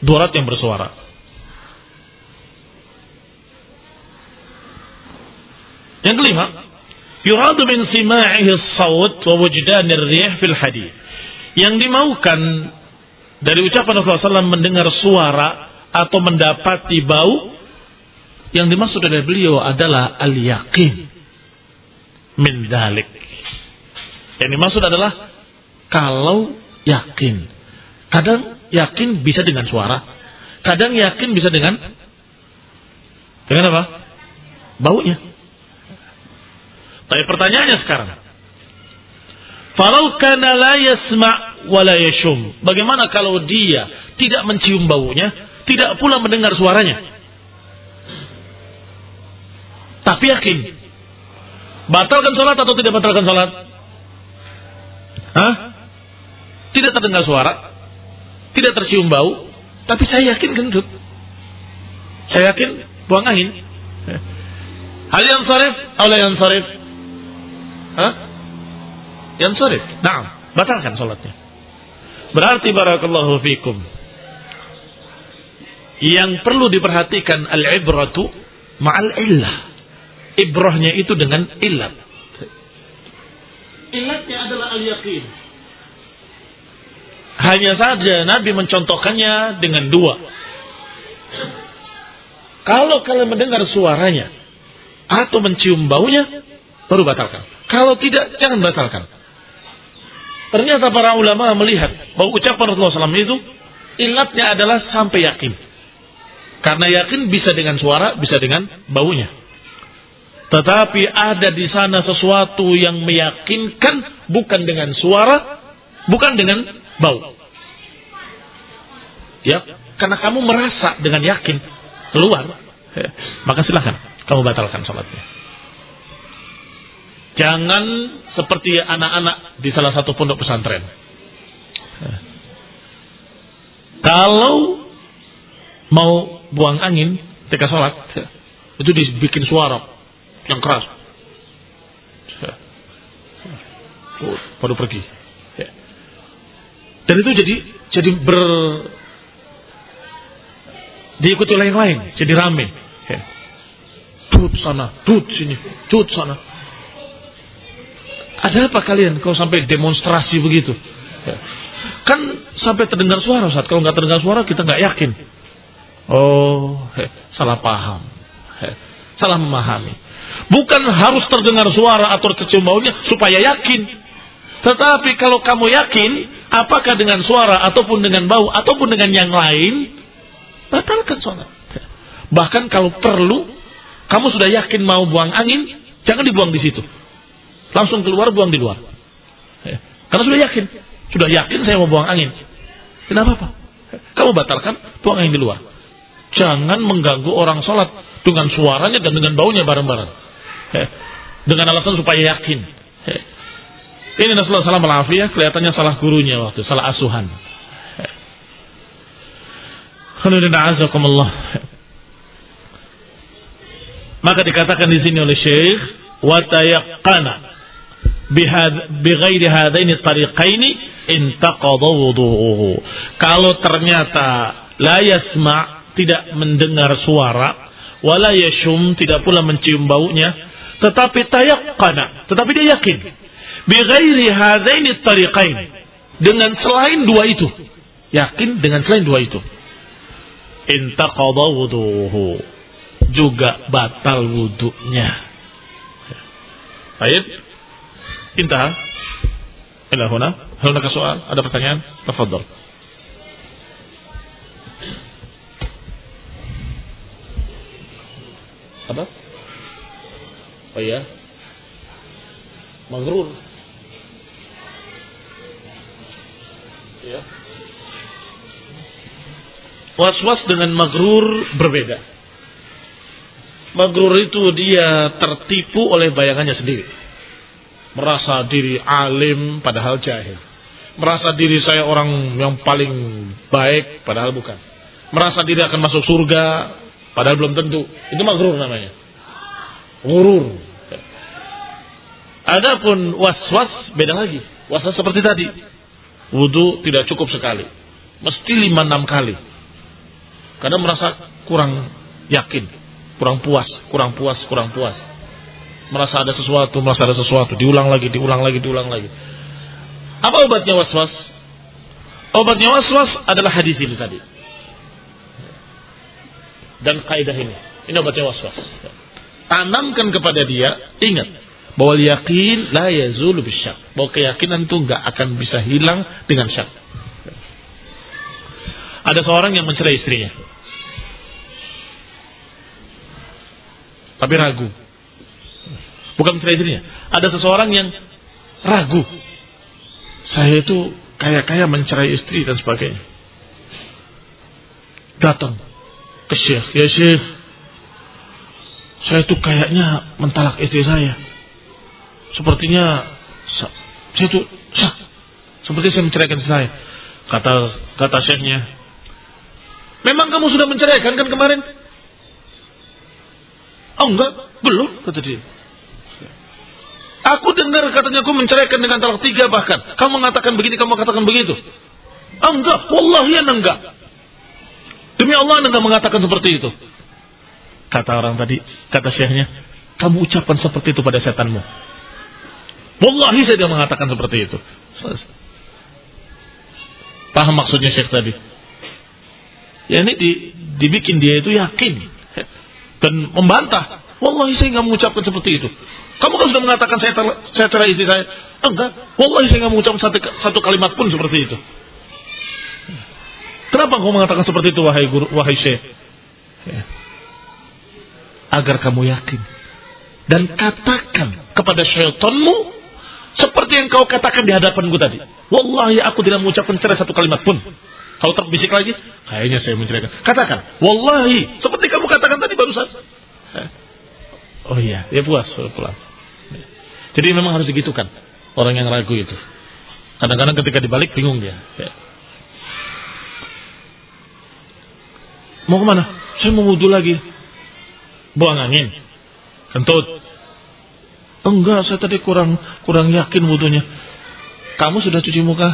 Durat yang bersuara. Yang kelima, yuradu min sima'ihi as-sawt wa wujdan ar-rih fil hadith. Yang dimaukan dari ucapan Rasulullah SAW mendengar suara atau mendapati bau, yang dimaksud oleh beliau adalah al-yaqin min dzalik. Yang dimaksud adalah kalau yakin. Kadang yakin bisa dengan suara, kadang yakin bisa dengan apa? Baunya. Tapi pertanyaannya sekarang, falau kana la yasma' wa la yashum. Bagaimana kalau dia tidak mencium baunya, tidak pula mendengar suaranya, tapi yakin? Batalkan salat atau tidak batalkan salat? Tidak terdengar suara, tidak tercium bau, tapi saya yakin gendut. Saya yakin buang angin. Hal yang sarif atau la yansarif? Yansarif. Naam, batalkan salatnya. Berarti barakallahu fikum, yang perlu diperhatikan al-ibratu ma'al illah. Ibrahnya itu dengan illat. Illatnya adalah al-yaqin. Hanya saja Nabi mencontohkannya dengan dua. Kalau kalian mendengar suaranya atau mencium baunya, baru batalkan. Kalau tidak, jangan batalkan. Ternyata para ulama melihat bahwa ucapan Rasulullah SAW itu illatnya adalah sampai yakin. Karena yakin bisa dengan suara, bisa dengan baunya. Tetapi ada di sana sesuatu yang meyakinkan, bukan dengan suara, bukan dengan bau. Ya, karena kamu merasa dengan yakin keluar, maka silakan kamu batalkan salatnya. Jangan seperti anak-anak di salah satu pondok pesantren. Kalau mau buang angin ketika sholat, itu dibikin suara yang keras. Baru pergi. Dan itu jadi diikuti oleh yang lain, jadi rame. Tut sana, tut sini, tut sana. Ada apa kalian kalau sampai demonstrasi begitu? Kan sampai terdengar suara, Ustaz. Kalau nggak terdengar suara kita nggak yakin. Oh, salah paham, salah memahami. Bukan harus terdengar suara atau tercium baunya supaya yakin. Tetapi kalau kamu yakin, apakah dengan suara ataupun dengan bau ataupun dengan yang lain, batalkan sholat. Bahkan kalau perlu, kamu sudah yakin mau buang angin, jangan dibuang di situ. Langsung keluar, buang di luar. Karena sudah yakin saya mau buang angin. Kenapa apa? Kamu batalkan, buang angin di luar. Jangan mengganggu orang sholat dengan suaranya dan dengan baunya bareng-bareng. Dengan alasan supaya yakin. Ini Rasulullah SAW kelihatannya salah gurunya waktu, salah asuhan. Maka dikatakan di sini oleh Syekh, wa tayaqqana bighairi hadaini tariqaini intaqadha wudu'uhu. Kalau ternyata la yasma', tidak mendengar suara, wala yashum, tidak pula mencium baunya, tetapi tayaqqana, tetapi dia yakin bighairi hadaini tariqaini, dengan selain dua itu, yakin dengan selain dua itu, intaqadha wudu'uhu, juga batal wudunya. Baik, intah. Ila huna. Hal nak soal? Ada pertanyaan? Tafadhal. Apa? Oh ya. Maghrur. Ya. Was-was dengan maghrur berbeda. Maghrur itu dia tertipu oleh bayangannya sendiri. Merasa diri alim padahal jahil. Merasa diri saya orang yang paling baik padahal bukan. Merasa diri akan masuk surga padahal belum tentu. Itu maghrur namanya. Ghurur. Adapun was-was beda lagi. Was-was seperti tadi. Wudu tidak cukup sekali. Mesti 5-6 kali. Karena merasa kurang yakin, kurang puas. Merasa ada sesuatu, diulang lagi. Apa obatnya was-was? Obatnya was-was adalah hadis ini tadi. Dan kaidah ini obatnya was-was. Tanamkan kepada dia, ingat bahwa yakin la yazulu bisyak. Bahwa keyakinan itu enggak akan bisa hilang dengan syak. Ada seorang yang mencerai istrinya, tapi ragu. Bukan mencerai istrinya. Ada seseorang yang ragu. Saya itu kaya mencerai istri dan sebagainya. Datang ke Syekh. Ya Syekh, saya itu kayaknya mentalak istri saya. Sepertinya saya itu seperti saya menceraikan istri saya. Kata Syekhnya, memang kamu sudah menceraikan kan kemarin? Oh enggak, belum, kata dia. Aku dengar katanya aku menceraikan dengan talak 3 bahkan. Kamu mengatakan begini, kamu katakan begitu. Oh enggak, wallahi enggak. Demi Allah enggak mengatakan seperti itu. Kata orang tadi, kata Syekhnya, kamu ucapkan seperti itu pada setanmu. Wallahi saya tidak mengatakan seperti itu. Paham maksudnya Syekh tadi? Ya ini dibikin dia itu yakin dan membantah. Wallahi saya enggak mengucapkan seperti itu. Kamu kan sudah mengatakan saya cerai istri saya. Enggak. Wallahi saya enggak mengucapkan satu kalimat pun seperti itu. Kenapa kau mengatakan seperti itu wahai guru, wahai Syekh? Ya. Agar kamu yakin dan katakan kepada syaitanmu seperti yang kau katakan di hadapanku tadi. Wallahi aku tidak mengucapkan cerai satu kalimat pun. Kau terbisik lagi, kayaknya saya menceraikan. Katakan, wallahi seperti kamu katakan tadi barusan. Oh iya, dia puas pulang. Jadi memang harus digitukan orang yang ragu itu. Kadang-kadang ketika dibalik bingung dia. Mau kemana? Saya mau wudu lagi. Buang angin. Kentut. Enggak, saya tadi kurang yakin wudunya. Kamu sudah cuci muka?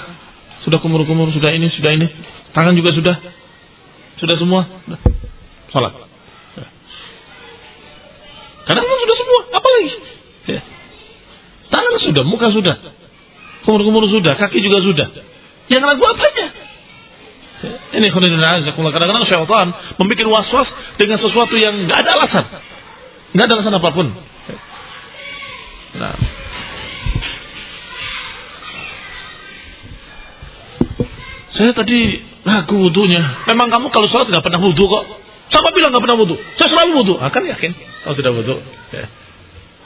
Sudah kumur-kumur? Sudah ini? Tangan juga sudah? Sudah semua? Salat. Kadang sudah semua, apa lagi? Ya. Tangan sudah, muka sudah, kumur-kumur sudah, kaki juga sudah. Yang ragu apanya? Ya. Ini kadang-kadang syaitan membuat was-was dengan sesuatu yang nggak ada alasan apapun. Nah, saya tadi ragu wudunya. Memang kamu kalau sholat nggak pernah wudu kok. Siapa bilang nggak pernah wudu? Saya selalu wudu. Akan yakin kalau sudah wudu. Ya.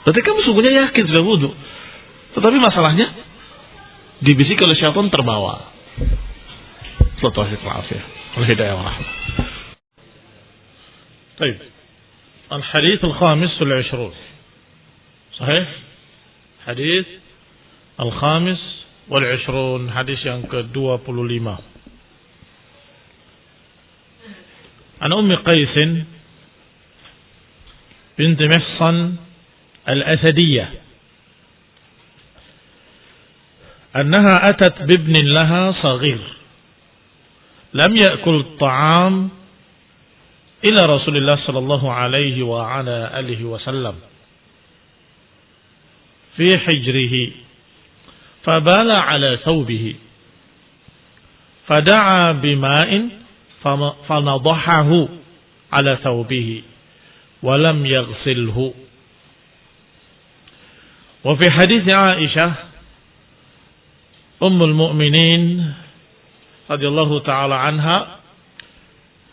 Berarti kamu sungguhnya yakin sudah wudu. Tetapi masalahnya dibisik oleh syaitan terbawa. Al-hidayah wa rahmah. Baik. Al-hadits al-khamis wal-'ishrun. Sahih? Hadis al-khamis wal-'ishrun, hadis yang ke-25. An Ummi Qais bint Mihsan al-Asadiyah annaha atat bibnin laha saghir lam ya'kul at-ta'am ila Rasulillah sallallahu alaihi wa ala alihi wa sallam fi hijrihi fabala ala thawbihi fada'a bima'in fanadahahu ala thawbihi wa lam yaghsilhu. Wa fi hadits Aisyah ummul mu'minin radhiyallahu ta'ala anha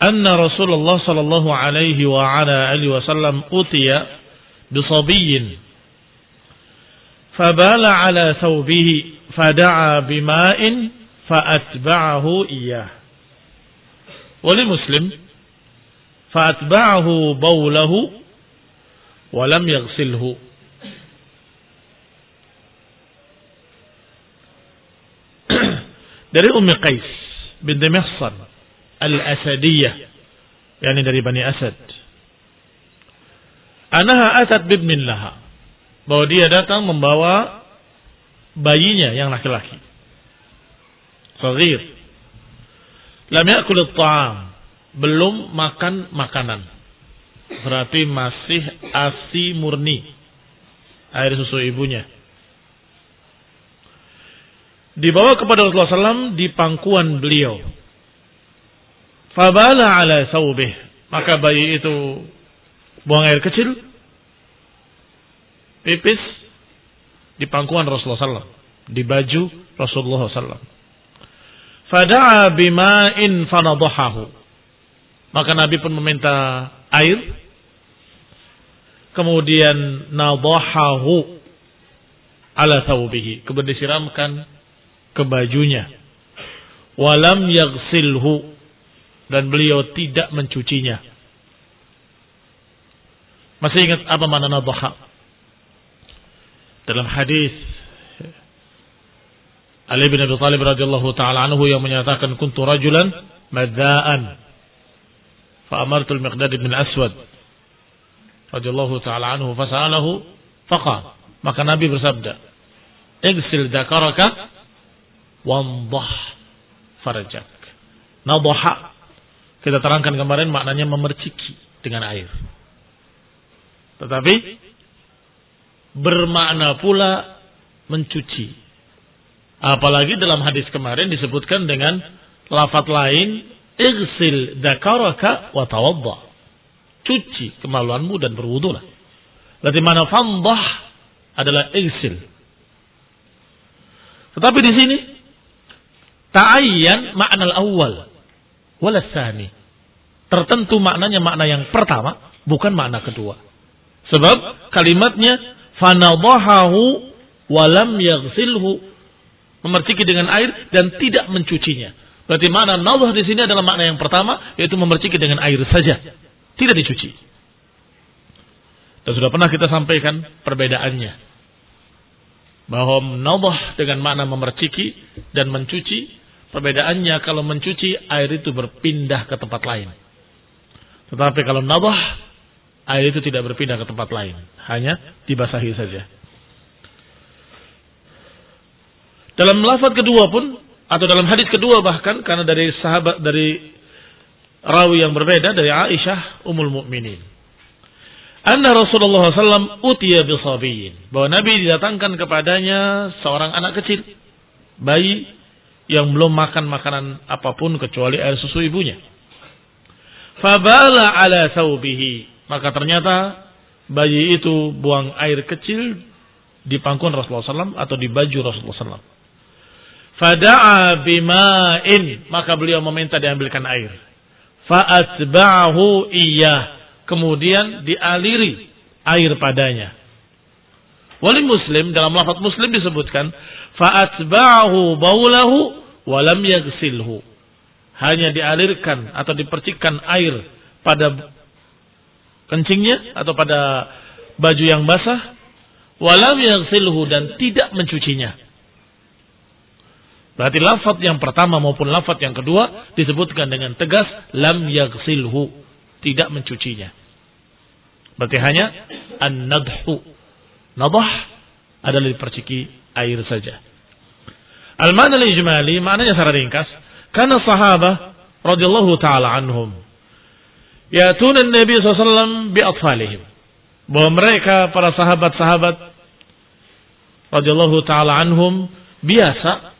anna Rasulullah sallallahu alaihi wa ala alihi wasallam utiya bisabiyyin fabala ala thawbihi fada'a bima'in faatba'ahu iyyah. Wali Muslim faatba'ahu bawlahu wa lam yaghsilhu. Dari Ummi Qais binti Mihsan al-Asadiyah, yakni dari Bani Asad. Anaha atat bibnin laha, bahwa dia datang membawa bayinya yang laki-laki. Saghir. Lam ya'kul at-ta'am, belum makan makanan. Berarti masih ASI murni, air susu ibunya. Dibawa kepada Rasulullah SAW di pangkuan beliau. Fabala ala thawbih, maka bayi itu buang air kecil, pipis di pangkuan Rasulullah SAW, di baju Rasulullah SAW. Fada'a bima'in fanadahahu, maka Nabi pun meminta air, kemudian nadahahu ala thawbihi, kemudian disiramkan ke bajunya. Walam yaghsilhu, dan beliau tidak mencucinya. Masih ingat apa makna nadaha? Dalam hadis Ali bin Abi Thalib radhiyallahu taala anhu yang menyatakan kuntu rajulan madzaan fa amartu al-Miqdad bin Aswad radhiyallahu taala anhu fas'alahu faqala, maka Nabi bersabda, igsil dzakaraka wandah farajak. Nadaha kita terangkan kemarin maknanya memerciki dengan air, tetapi bermakna pula mencuci. Apalagi dalam hadis kemarin disebutkan dengan lafaz lain, igsil dzakaraka wa tawadda, cuci kemaluanmu dan berwudulah. Berarti mana fandah adalah igsil. Tetapi di sini ta'ayyan makna al-awwal wala tsani. Tertentu maknanya makna yang pertama, bukan makna kedua. Sebab kalimatnya fanadahahu wa lam yaghsilhu, memerciki dengan air dan tidak mencucinya. Berarti makna nadah di sini adalah makna yang pertama, yaitu memerciki dengan air saja, tidak dicuci. Dan sudah pernah kita sampaikan perbedaannya, bahwa nadah dengan makna memerciki dan mencuci, perbedaannya kalau mencuci air itu berpindah ke tempat lain. Tetapi kalau nadah, air itu tidak berpindah ke tempat lain, hanya dibasahi saja. Dalam lafaz kedua pun, atau dalam hadis kedua bahkan, karena dari sahabat, dari rawi yang berbeda, dari Aisyah Ummul Mukminin, anna Rasulullah SAW utiya bisabiyin, bahwa Nabi didatangkan kepadanya seorang anak kecil, bayi yang belum makan makanan apapun kecuali air susu ibunya. Fabala ala thawbihi, maka ternyata bayi itu buang air kecil di pangkuan Rasulullah SAW atau di baju Rasulullah SAW. Fada'a bima'in, maka beliau meminta diambilkan air. Fa'atba'ahu iyah, kemudian dialiri air padanya. Wali Muslim, dalam lafaz Muslim disebutkan fa'atba'ahu baulahu wa lam yaghsilhu, hanya dialirkan atau dipercikkan air pada kencingnya atau pada baju yang basah, wa lam yaghsilhu, dan tidak mencucinya. Berarti lafaz yang pertama maupun lafaz yang kedua disebutkan dengan tegas lam yaghsilhu, tidak mencucinya. Berarti hanya an-nadhu. Nadah adalah diperciki air saja. Al-ma'na al-ijmali, maknanya secara ringkas, karena sahabat radhiyallahu taala anhum yatuna an-nabi sallallahu alaihi wasallam bi atfalihim, bahwa mereka para sahabat-sahabat radhiyallahu taala anhum biasa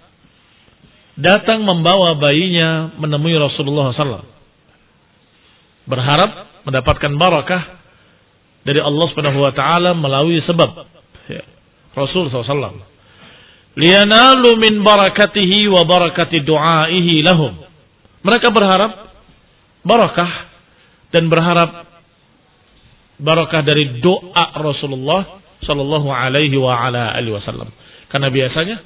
datang membawa bayinya menemui Rasulullah SAW, berharap mendapatkan barakah dari Allah Subhanahu wa taala melalui sebab Rasul SAW. Liyanalu min barakatihi wa barakati du'aihi lahum. Mereka berharap barakah dan berharap barakah dari doa Rasulullah sallallahu alaihi wa ala alihi wasallam. Karena biasanya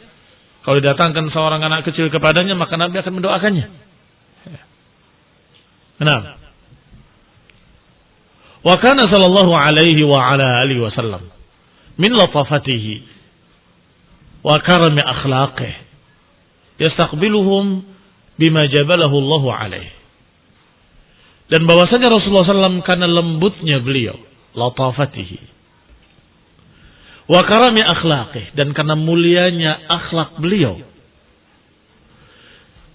kalau didatangkan seorang anak kecil kepadanya, maka Nabi akan mendoakannya. Nah, wa kana sallallahu alaihi wa ala alihi wasallam min latafatihi wa karami akhlaqih yastaqbiluhum bima jabalahu Allah alaihi. Dan bahwasanya Rasulullah SAW karena lembutnya beliau, latafatihi, wa karami akhlaqih, dan karena mulianya akhlak beliau,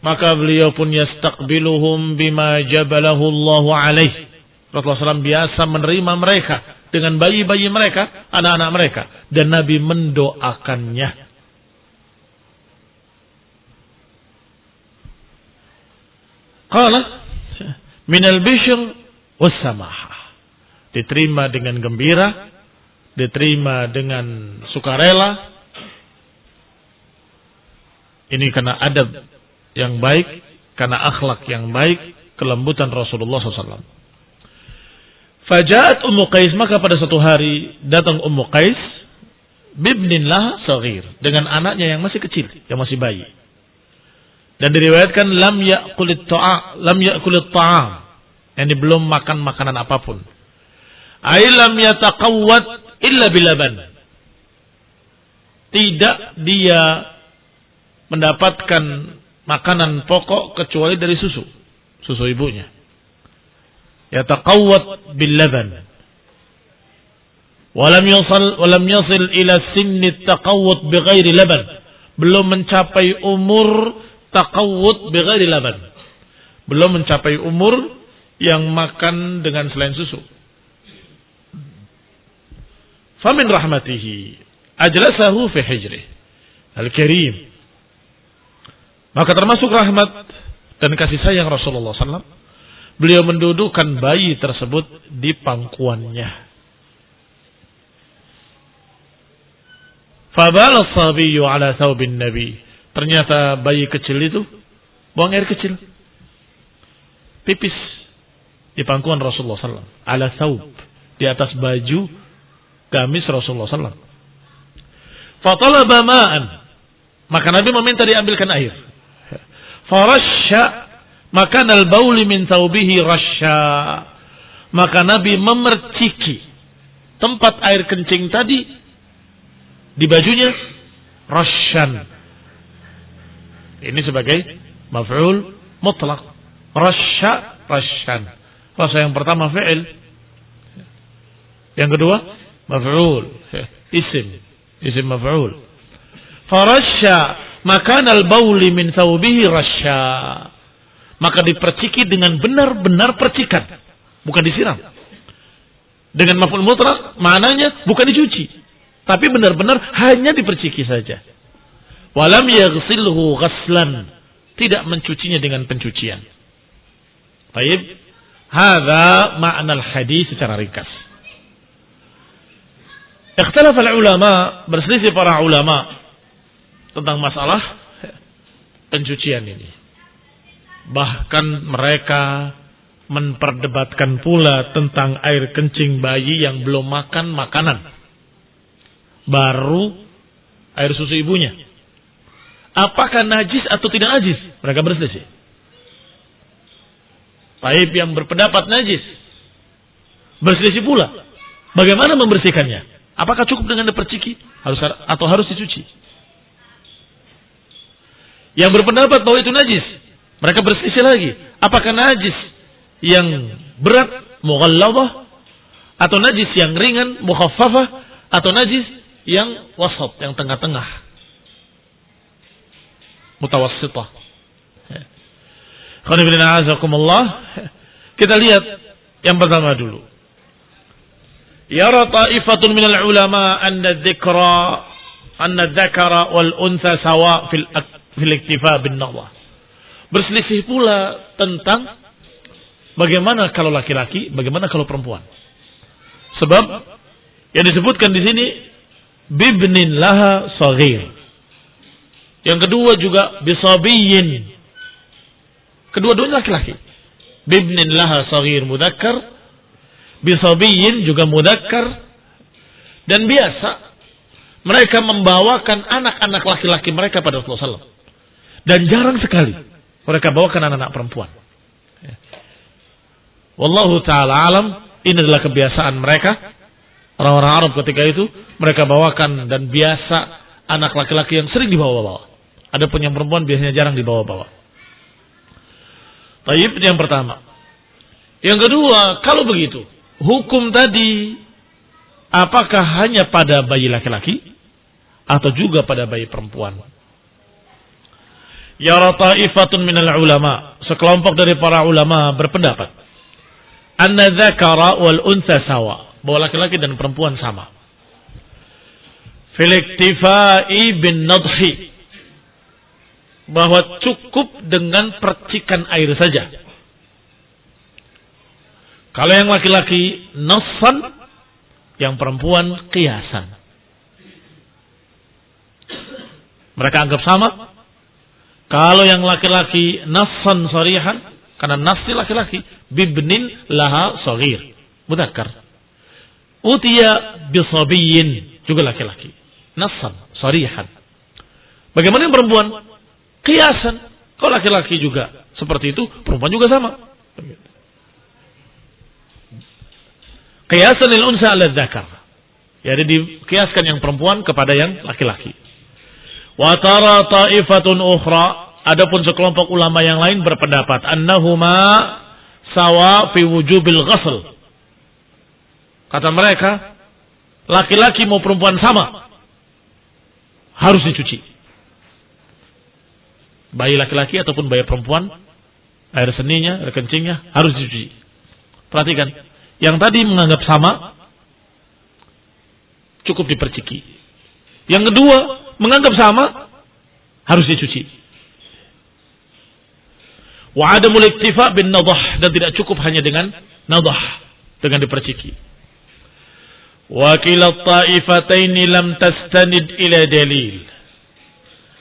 maka beliau pun yastaqbiluhum bima jabalahu Allahu alaih. Rasulullah SAW biasa menerima mereka dengan bayi-bayi mereka, anak-anak mereka, dan Nabi mendoakannya. Qala minal bishr was samahah, diterima dengan gembira, diterima dengan sukarela. Ini karena adab yang baik, karena akhlak yang baik, kelembutan Rasulullah SAW. Faja'at Ummu Qais, maka pada satu hari datang Ummu Qais bibnin laha saghir, dengan anaknya yang masih kecil, yang masih bayi. Dan diriwayatkan lam ya'kulit ta'am, yang belum makan makanan apapun. Ai lam yataqawwat illa bilaban, tidak dia mendapatkan makanan pokok kecuali dari susu ibunya. Yataqawwat bil laban. Walam yasil ila sinni taqawwut bighairi laban. Belum mencapai umur taqawwut bighairi laban. Belum mencapai umur yang makan dengan selain susu. Famin rahmatihi ajlasahu fi hijrih al-karim. Maka termasuk rahmat dan kasih sayang Rasulullah SAW, beliau mendudukkan bayi tersebut di pangkuannya. Fabala as-sabiyyu ala thawbin nabi. Ternyata bayi kecil itu buang air kecil, pipis di pangkuan Rasulullah SAW. Ala thawb, di atas baju gamis Rasulullah SAW. Fatalaba ma'an, maka Nabi meminta diambilkan air. Farasha makan al-bauli min thawbihi rasha, maka Nabi memerciki tempat air kencing tadi di bajunya rashan. Ini sebagai maf'ul mutlaq. Rasha, rashan. Rasa yang pertama fi'il, yang kedua maf'ul, isim maf'ul. Farasha makan al-bauli min thawbihi rasha, maka diperciki dengan benar-benar percikan, bukan disiram. Dengan maf'ul mutlaq maknanya bukan dicuci, tapi benar-benar hanya diperciki saja. Walam yaghsilhu ghaslan, tidak mencucinya dengan pencucian. Baik, hadza makna al-hadis secara ringkas. Ikhtilaf al-ulama, berselisih para ulama tentang masalah pencucian ini. Bahkan mereka memperdebatkan pula tentang air kencing bayi yang belum makan makanan, baru air susu ibunya. Apakah najis atau tidak najis? Mereka berselisih. Taib yang berpendapat najis berselisih pula bagaimana membersihkannya. Apakah cukup dengan diperciki atau harus dicuci? Yang berpendapat bahwa itu najis, mereka berselisih lagi. Apakah najis yang berat, mughalladhah, atau najis yang ringan, mukhaffafah, atau najis yang wasat, yang tengah-tengah, mutawassitah. Kita lihat yang pertama dulu. Yara ta'ifatun minal ulama anna dzakara wal untha sawa fil iktifa bin nawah. Berselisih pula tentang bagaimana kalau laki-laki, bagaimana kalau perempuan. Sebab yang disebutkan di sini bibnin laha saghir. Yang kedua juga bisabiyin. Kedua-duanya laki-laki. Bibnin laha saghir mudzakkar, bisabiyin juga mudzakkar. Dan biasa mereka membawakan anak-anak laki-laki mereka pada Rasulullah SAW. Dan jarang sekali mereka bawakan anak-anak perempuan. Wallahu ta'ala alam, ini adalah kebiasaan mereka. Orang-orang Arab ketika itu, mereka bawakan dan biasa anak laki-laki yang sering dibawa-bawa. Adapun yang perempuan biasanya jarang dibawa-bawa. Taib, yang pertama. Yang kedua, kalau begitu, hukum tadi apakah hanya pada bayi laki-laki atau juga pada bayi perempuan? Yara ta'ifatun minal ulama, sekelompok dari para ulama berpendapat, anna dzakara wal untha sawa, bahwa laki-laki dan perempuan sama. Fil iktifai bin nadhi, bahwa cukup dengan percikan air saja. Kalau yang laki-laki nassan, yang perempuan qiyasan. Mereka anggap sama. Kalau yang laki-laki nassan sharihan, karena nasi laki-laki, bibnin laha shaghir, mudzakkar. Utiya bisabiyin, juga laki-laki. Nassan sharihan. Bagaimana yang perempuan? Qiyasan. Kalau laki-laki juga seperti itu, perempuan juga sama. Qiyasan lil unsa ala dzakar. Jadi dikiaskan yang perempuan kepada yang laki-laki. Wa tara ta'ifatun ukhra, adapun sekelompok ulama yang lain berpendapat annahuma sawa fi wujubil ghusl. Kata mereka, laki-laki mau perempuan sama, harus dicuci. Bayi laki-laki ataupun bayi perempuan, air seninya, air kencingnya harus dicuci. Perhatikan, yang tadi menganggap sama cukup diperciki. Yang kedua menganggap sama harus dicuci. Wa adamul iktifa bin nadah, dan tidak cukup hanya dengan nadah, dengan diperciki. Wa kilat ta'ifataini lam tastanid ila dalil.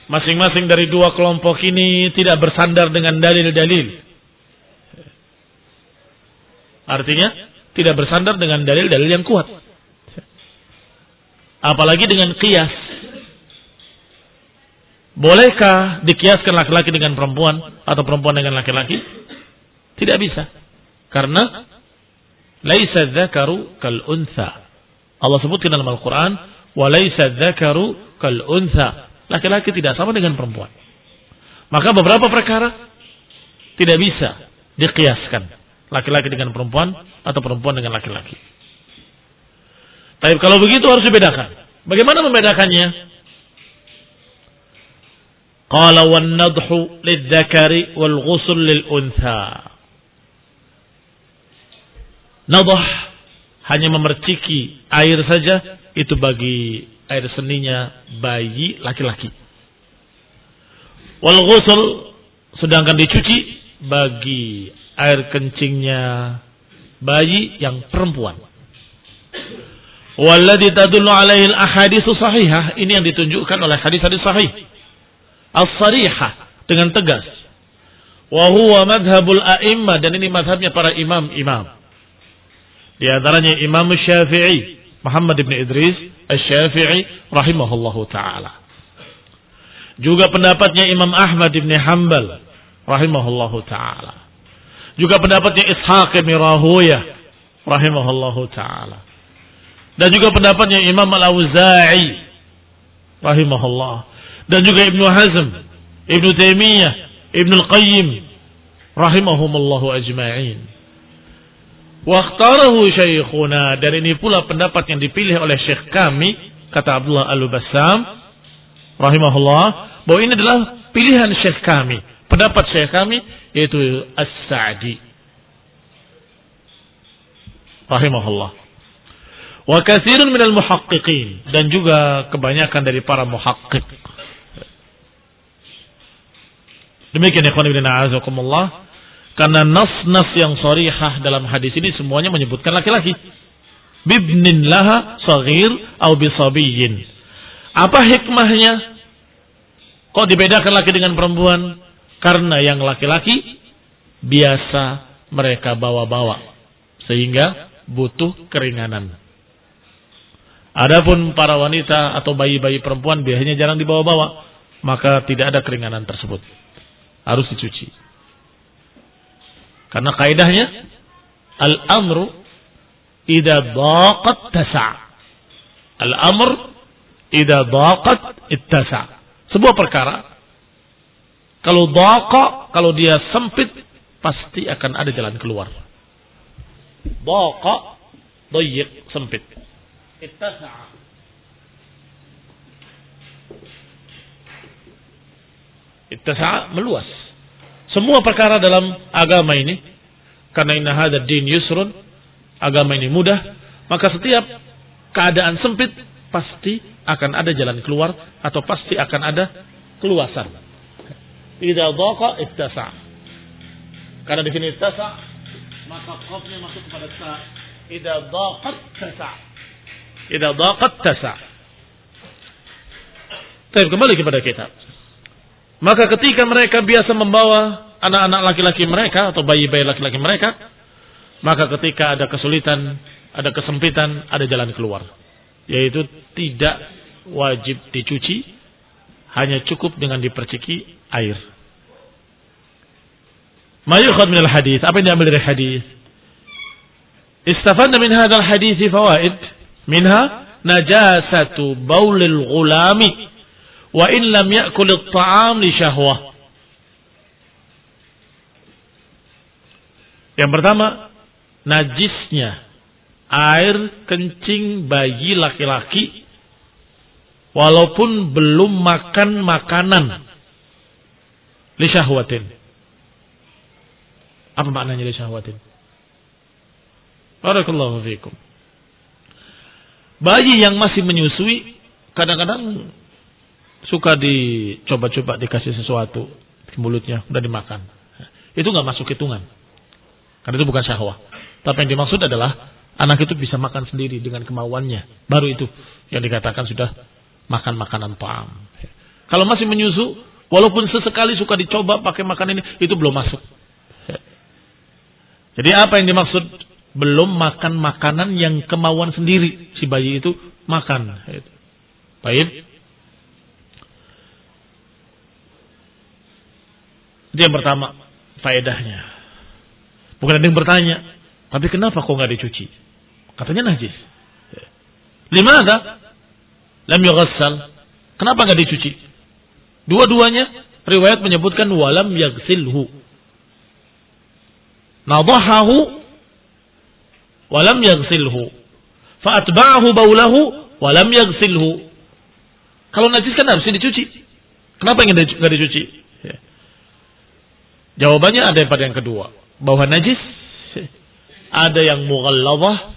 Masing-masing dari dua kelompok ini tidak bersandar dengan dalil-dalil. Artinya tidak bersandar dengan dalil-dalil yang kuat. Apalagi dengan qiyas. Bolehkah dikiaskan laki-laki dengan perempuan atau perempuan dengan laki-laki? Tidak bisa. Karena laisa dzakaru kal untha. Allah sebutkan dalam Al-Qur'an, wa laisa dzakaru kal untha. Laki-laki tidak sama dengan perempuan. Maka beberapa perkara tidak bisa dikiaskan laki-laki dengan perempuan atau perempuan dengan laki-laki. Tapi kalau begitu harus dibedakan. Bagaimana membedakannya? Qala wan nadhu lidzakari wal ghusl lil untha. Nadah hanya memerciki air saja, itu bagi air seninya bayi laki-laki. Wal ghusl, sedangkan dicuci bagi air kencingnya bayi yang perempuan. Walladhi tadullu alaihi al-ahaditsu sahihah, ini yang ditunjukkan oleh hadis-hadis sahih. As-sarihah, dengan tegas. Wa huwa madhhabul a'immah, dan ini mazhabnya para imam-imam. Di antaranya Imam Syafi'i, Muhammad ibn Idris Asy-Syafi'i rahimahullahu taala. Juga pendapatnya Imam Ahmad ibn Hanbal rahimahullahu taala. Juga pendapatnya Ishaq ibn Rahuyah rahimahullahu taala. Dan juga pendapatnya Imam Al-Auza'i rahimahullah. Dan juga Ibnu Hazm, Ibnu Taimiyah, Ibnu Al-Qayyim rahimahumullahu ajma'in. Wa ikhtarahu syekhuna, dan ini pula pendapat yang dipilih oleh syekh kami, kata Abdullah Al-Bassam rahimahullah, bahwa ini adalah pilihan syekh kami, pendapat syekh kami, yaitu As-Sa'di rahimahullah. Wa katsirun minal muhaqqiqin, dan juga kebanyakan dari para muhaqqiq. Demikian ikhwan fillah azakumullah, karena nas-nas yang sharihah dalam hadis ini semuanya menyebutkan laki-laki. Bibnin laha saghir au bisabiyyin. Apa hikmahnya kok dibedakan laki dengan perempuan? Karena yang laki-laki biasa mereka bawa-bawa, sehingga butuh keringanan. Adapun para wanita atau bayi-bayi perempuan biasanya jarang dibawa-bawa, maka tidak ada keringanan tersebut. Harus dicuci. Karena kaidahnya al-amru idza daqat tasa'. Al-amr idza daqat ittasa'. Sebuah perkara kalau daqa, kalau dia sempit, pasti akan ada jalan keluar. Daqa, dayyiq, sempit. ittasa'a. Ittasa'a meluas. Semua perkara dalam agama ini, karena inna hadzal din yusrun, agama ini mudah, maka setiap keadaan sempit pasti akan ada jalan keluar atau pasti akan ada keluasan. Idza dhaqa ittasa'. Karena di sini ittasa' maka qafnya masuk kepada ta. Idza dhaqat tasa'. Idza dhaqat tasa'. Baik, kembali kepada kitab. Maka ketika mereka biasa membawa anak-anak laki-laki mereka atau bayi-bayi laki-laki mereka, maka ketika ada kesulitan, ada kesempitan, ada jalan keluar, yaitu tidak wajib dicuci, hanya cukup dengan diperciki air. Ma yukhad min al-hadis, apa yang diambil dari hadis? Istafadna min hadzal hadis fawaid, minha najasatu baulil ghulami wa in lam ya'kul at-ta'am li syahwah. Yang pertama, najisnya air kencing bayi laki-laki walaupun belum makan makanan li syahwatin. Apa maknanya li syahwatin? Barakallahu fiikum. Bayi yang masih menyusui kadang-kadang suka dicoba-coba dikasih sesuatu di mulutnya, udah dimakan. Itu nggak masuk hitungan. Karena itu bukan syahwah. Tapi yang dimaksud adalah anak itu bisa makan sendiri dengan kemauannya. Baru itu yang dikatakan sudah makan makanan ta'am. Kalau masih menyusu, walaupun sesekali suka dicoba pakai makanan ini, itu belum masuk. Jadi apa yang dimaksud? Belum makan makanan yang kemauan sendiri si bayi itu makan. Baik. Itu yang pertama, faedahnya. Bukan ada yang bertanya, tapi kenapa kok nggak dicuci? Katanya najis. Limada lam yughassal? Kenapa nggak dicuci? Dua-duanya riwayat menyebutkan walam yaghsilhu. Nadahahu walam yaghsilhu. Fa atba'ahu baulahu walam yaghsilhu. Kalau najis kan harusnya dicuci. Kenapa nggak dicuci? Jawabannya ada pada yang kedua, bahwa najis ada yang mughallazah,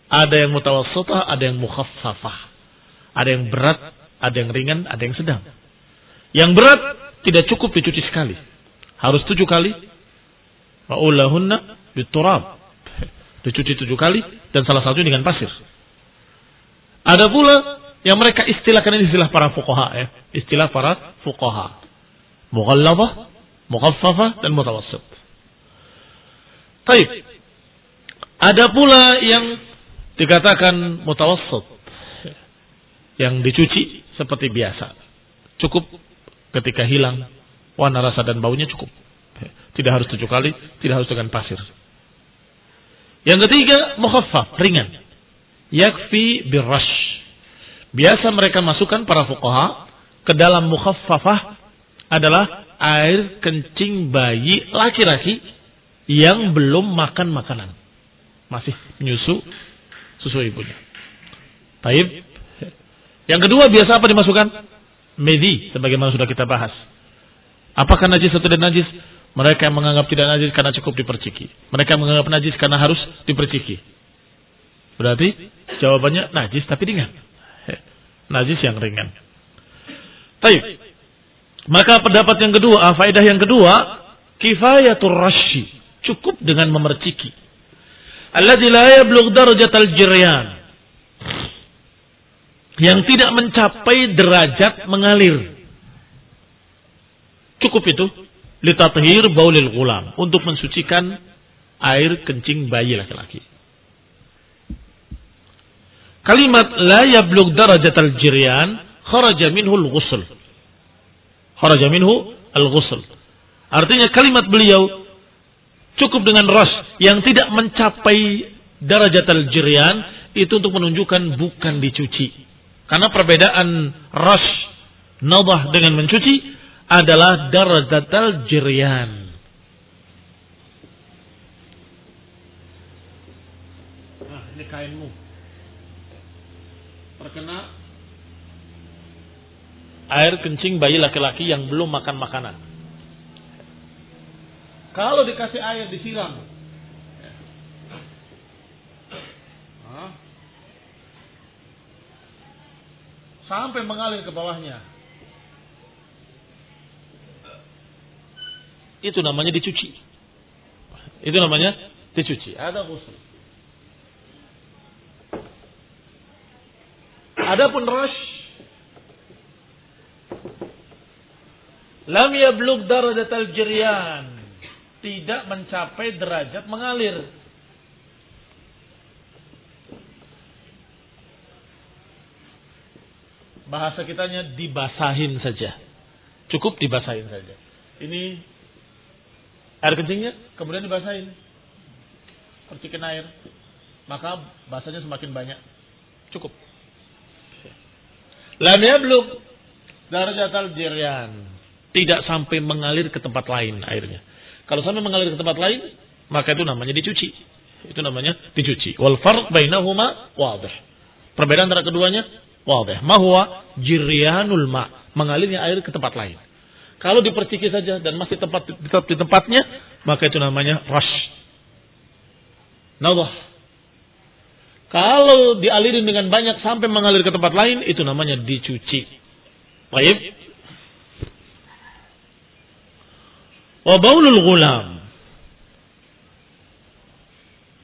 ada yang mutawassithah, ada yang mukhaffafah. Ada yang berat, ada yang ringan, ada yang sedang. Yang berat tidak cukup dicuci sekali. Harus 7 kali. Wa ulahunna biturab. Dicuci 7 kali dan salah satu dengan pasir. Ada pula yang mereka istilahkan, ini istilah para fuqaha ya. Istilah para fuqaha. Mughallazah, mukhaffafah dan mutawassit. Baik. Ada pula yang dikatakan mutawassit, yang dicuci seperti biasa. Cukup ketika hilang warna, rasa dan baunya cukup. Tidak harus 7 kali, tidak harus dengan pasir. Yang ketiga, mukhaffaf, ringan. Yakfi birrash. Biasa mereka masukkan para fuqaha ke dalam mukhaffafah adalah air kencing bayi laki-laki yang belum makan makanan, masih menyusu susu ibunya. Baik. Yang kedua biasa apa dimasukkan? Medi, sebagaimana sudah kita bahas. Apakah najis atau tidak najis? Mereka yang menganggap tidak najis karena cukup diperciki. Mereka yang menganggap najis karena harus diperciki. Berarti jawabannya najis tapi ringan. Najis yang ringan. Baik. Maka pendapat yang kedua, faedah yang kedua, kifayatur rasyi, cukup dengan memerciki. Alladzi la yablugh darajatal jiryan, yang tidak mencapai derajat mengalir. Cukup itu litathhir baulil ghulam, untuk mensucikan air kencing bayi laki-laki. Kalimat la yablugh darajatal jiryan kharaja minhu al-ghusl. Kharaja minhu al-ghusl. Artinya kalimat beliau cukup dengan rash yang tidak mencapai darajat al-jiryan, itu untuk menunjukkan bukan dicuci. Karena perbedaan rash nadah dengan mencuci adalah darajat al-jiryan. Nah, ini kainmu. terkena air kencing bayi laki-laki yang belum makan makanan. Kalau dikasih air disiram, sampai mengalir ke bawahnya, itu namanya dicuci. Itu namanya dicuci. ada ghusl. Adapun rash, lam yablugh darajatal jiryan, tidak mencapai derajat mengalir. Bahasa kitanya dibasahin saja. Cukup dibasahin saja. Ini air kencingnya kemudian dibasahin. Percikin air. Maka basahnya semakin banyak. Cukup. Lam yablugh darajatal jiryan, tidak sampai mengalir ke tempat lain airnya. Kalau sampai mengalir ke tempat lain, maka itu namanya dicuci. Itu namanya dicuci. Wal farq bainahuma wadih. Perbedaan antara keduanya wadih. Ma huwa jiryanul ma, mengalirnya air ke tempat lain. Kalau diperciki saja dan masih tetap di tempatnya, maka itu namanya rash. Nadah. Kalau dialirin dengan banyak sampai mengalir ke tempat lain, itu namanya dicuci. Baik. Wa baulul ghulam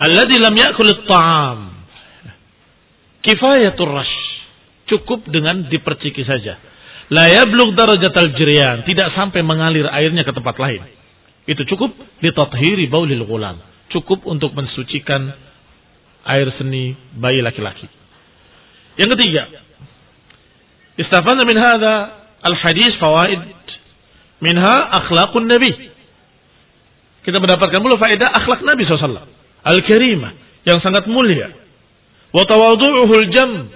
alladhi lam ya'kul at-ta'am kifayatur rash. Cukup dengan diperciki saja. La yablugh darajatal jiryan, tidak sampai mengalir airnya ke tempat lain. Itu cukup li tathhiri baulil ghulam. Cukup untuk mensucikan air seni bayi laki-laki. Yang ketiga, istafadna min hadha al-hadis fawaid. Minha akhlaqun Nabi. Kita mendapatkan pula faedah akhlak Nabi SAW. Al-karimah, yang sangat mulia. Wa tawadhu'uhul jam,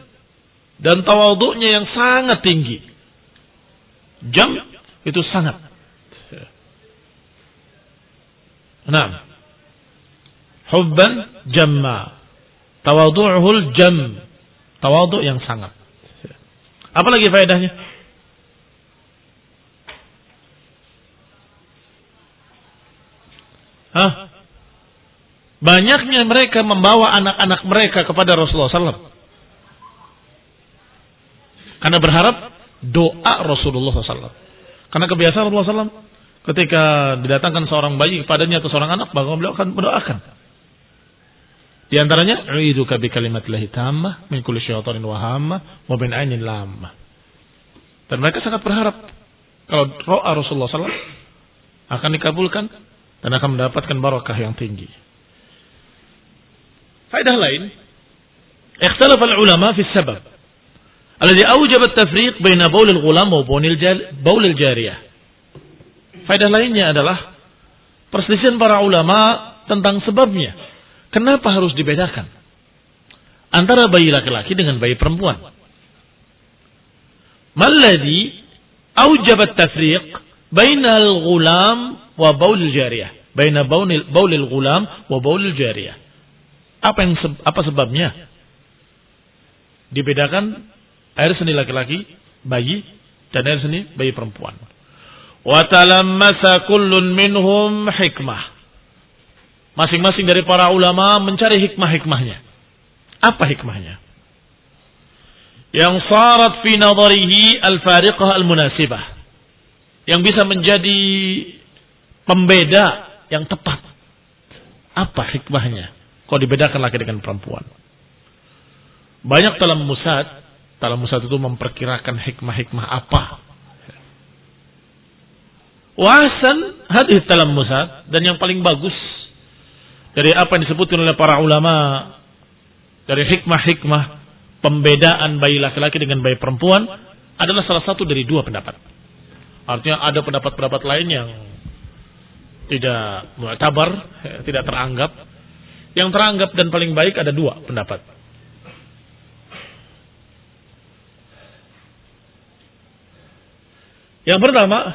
dan tawadhu'nya yang sangat tinggi. Jam itu sangat. Nah, hubban jamma. Tawadhu'uhul jam, tawadhu' yang sangat. Apa lagi faedahnya? Banyaknya mereka membawa anak-anak mereka kepada Rasulullah SAW. Karena berharap doa Rasulullah SAW. Karena kebiasaan Rasulullah SAW, ketika didatangkan seorang bayi kepadanya atau seorang anak, maka beliau akan mendoakan. Di antaranya, "U'iduka bi kalimatillahi tammah min kulli syaitanin wa hammah wa min ainin lammah." Dan mereka sangat berharap kalau doa Rasulullah SAW akan dikabulkan dan akan mendapatkan barakah yang tinggi. Faedah lain, ikhtalafa al-ulama fi sabab alladhi awjaba at-tafriq baina baul al-ghulam wa baul al-jariyah. Faedah lainnya adalah perselisihan para ulama tentang sebabnya. Kenapa harus dibedakan antara bayi laki-laki dengan bayi perempuan? Malladhi awjaba at-tafriq baina al-ghulam wa baul al-jariyah. Baina baul al-ghulam wa baul al-jariyah. Apa sebabnya? Dibedakan air seni laki-laki, bayi, dan air seni bayi perempuan. Wa talammasa kullun minhum hikmah. Masing-masing dari para ulama mencari hikmah-hikmahnya. Apa hikmahnya? Yang sarat fi nadharihi al-fariqah al-munasibah. Yang bisa menjadi pembeda yang tepat. Apa hikmahnya? Kok dibedakan laki dengan perempuan? Banyak talamusat itu memperkirakan hikmah-hikmah apa. Wasan hadis talamusat, dan yang paling bagus dari apa yang disebutkan oleh para ulama dari hikmah-hikmah pembedaan bayi laki-laki dengan bayi perempuan adalah salah satu dari dua pendapat. Artinya ada pendapat-pendapat lain yang tidak mu'tabar, tidak teranggap. Yang teranggap dan paling baik ada dua pendapat. Yang pertama,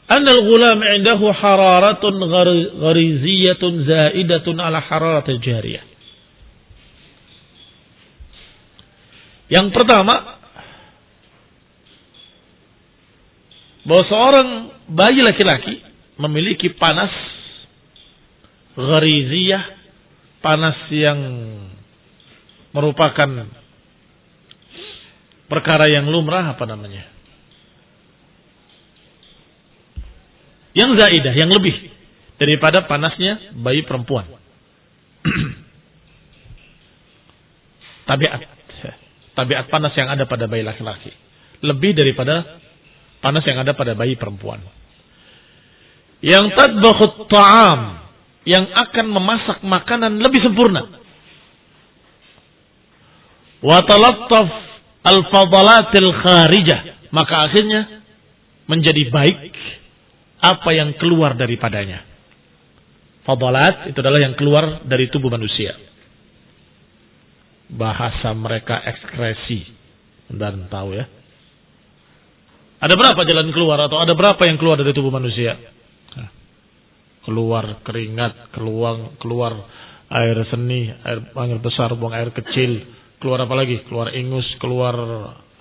annal ghulam 'indahu hararatun ghariziyatun zaidatun ala hararatil jariyah. Yang pertama, bahwa seorang bayi laki-laki memiliki panas ghariziyah, panas yang merupakan perkara yang lumrah, yang zaidah, yang lebih daripada panasnya bayi perempuan. Tabiat panas yang ada pada bayi laki-laki lebih daripada panas yang ada pada bayi perempuan. Yang tadbakhut ta'am, yang akan memasak makanan lebih sempurna. Wa talattaf al-fadalatil kharijah, maka akhirnya menjadi baik apa yang keluar daripadanya. Fadalat itu adalah yang keluar dari tubuh manusia. Bahasa mereka ekskresi. Dan tahu ya. Ada berapa jalan keluar atau ada berapa yang keluar dari tubuh manusia? Keluar keringat, keluar air seni, air besar, buang air kecil, keluar apa lagi? Keluar ingus, keluar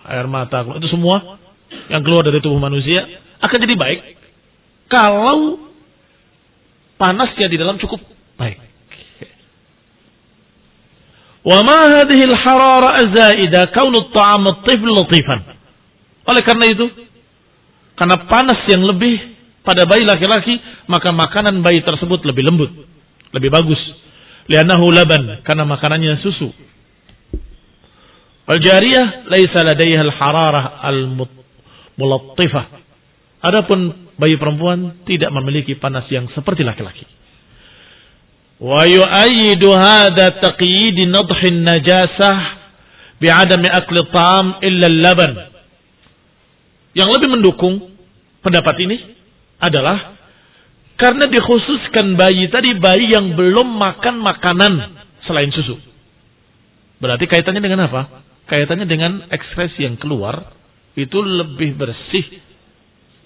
air mata, itu semua yang keluar dari tubuh manusia akan jadi baik kalau panasnya di dalam cukup baik. Wa ma hadhihi al-harara az-zaida kaunu at-ta'am at-tifl latifan. Oleh karena itu, karena panas yang lebih pada bayi laki-laki, maka makanan bayi tersebut lebih lembut, lebih bagus. Li'annahu laban, karena makanannya susu. Wal jariyah laisa ladaiha al-hararah al-mulattifah. Adapun bayi perempuan tidak memiliki panas yang seperti laki-laki. Wa yu'ayyidu hadha taqyid nadh an-najasah bi'adami akli at-ta'am illa al-laban. Yang lebih mendukung pendapat ini adalah karena dikhususkan bayi tadi, bayi yang belum makan makanan selain susu. Berarti kaitannya dengan apa? Kaitannya dengan ekskresi yang keluar itu lebih bersih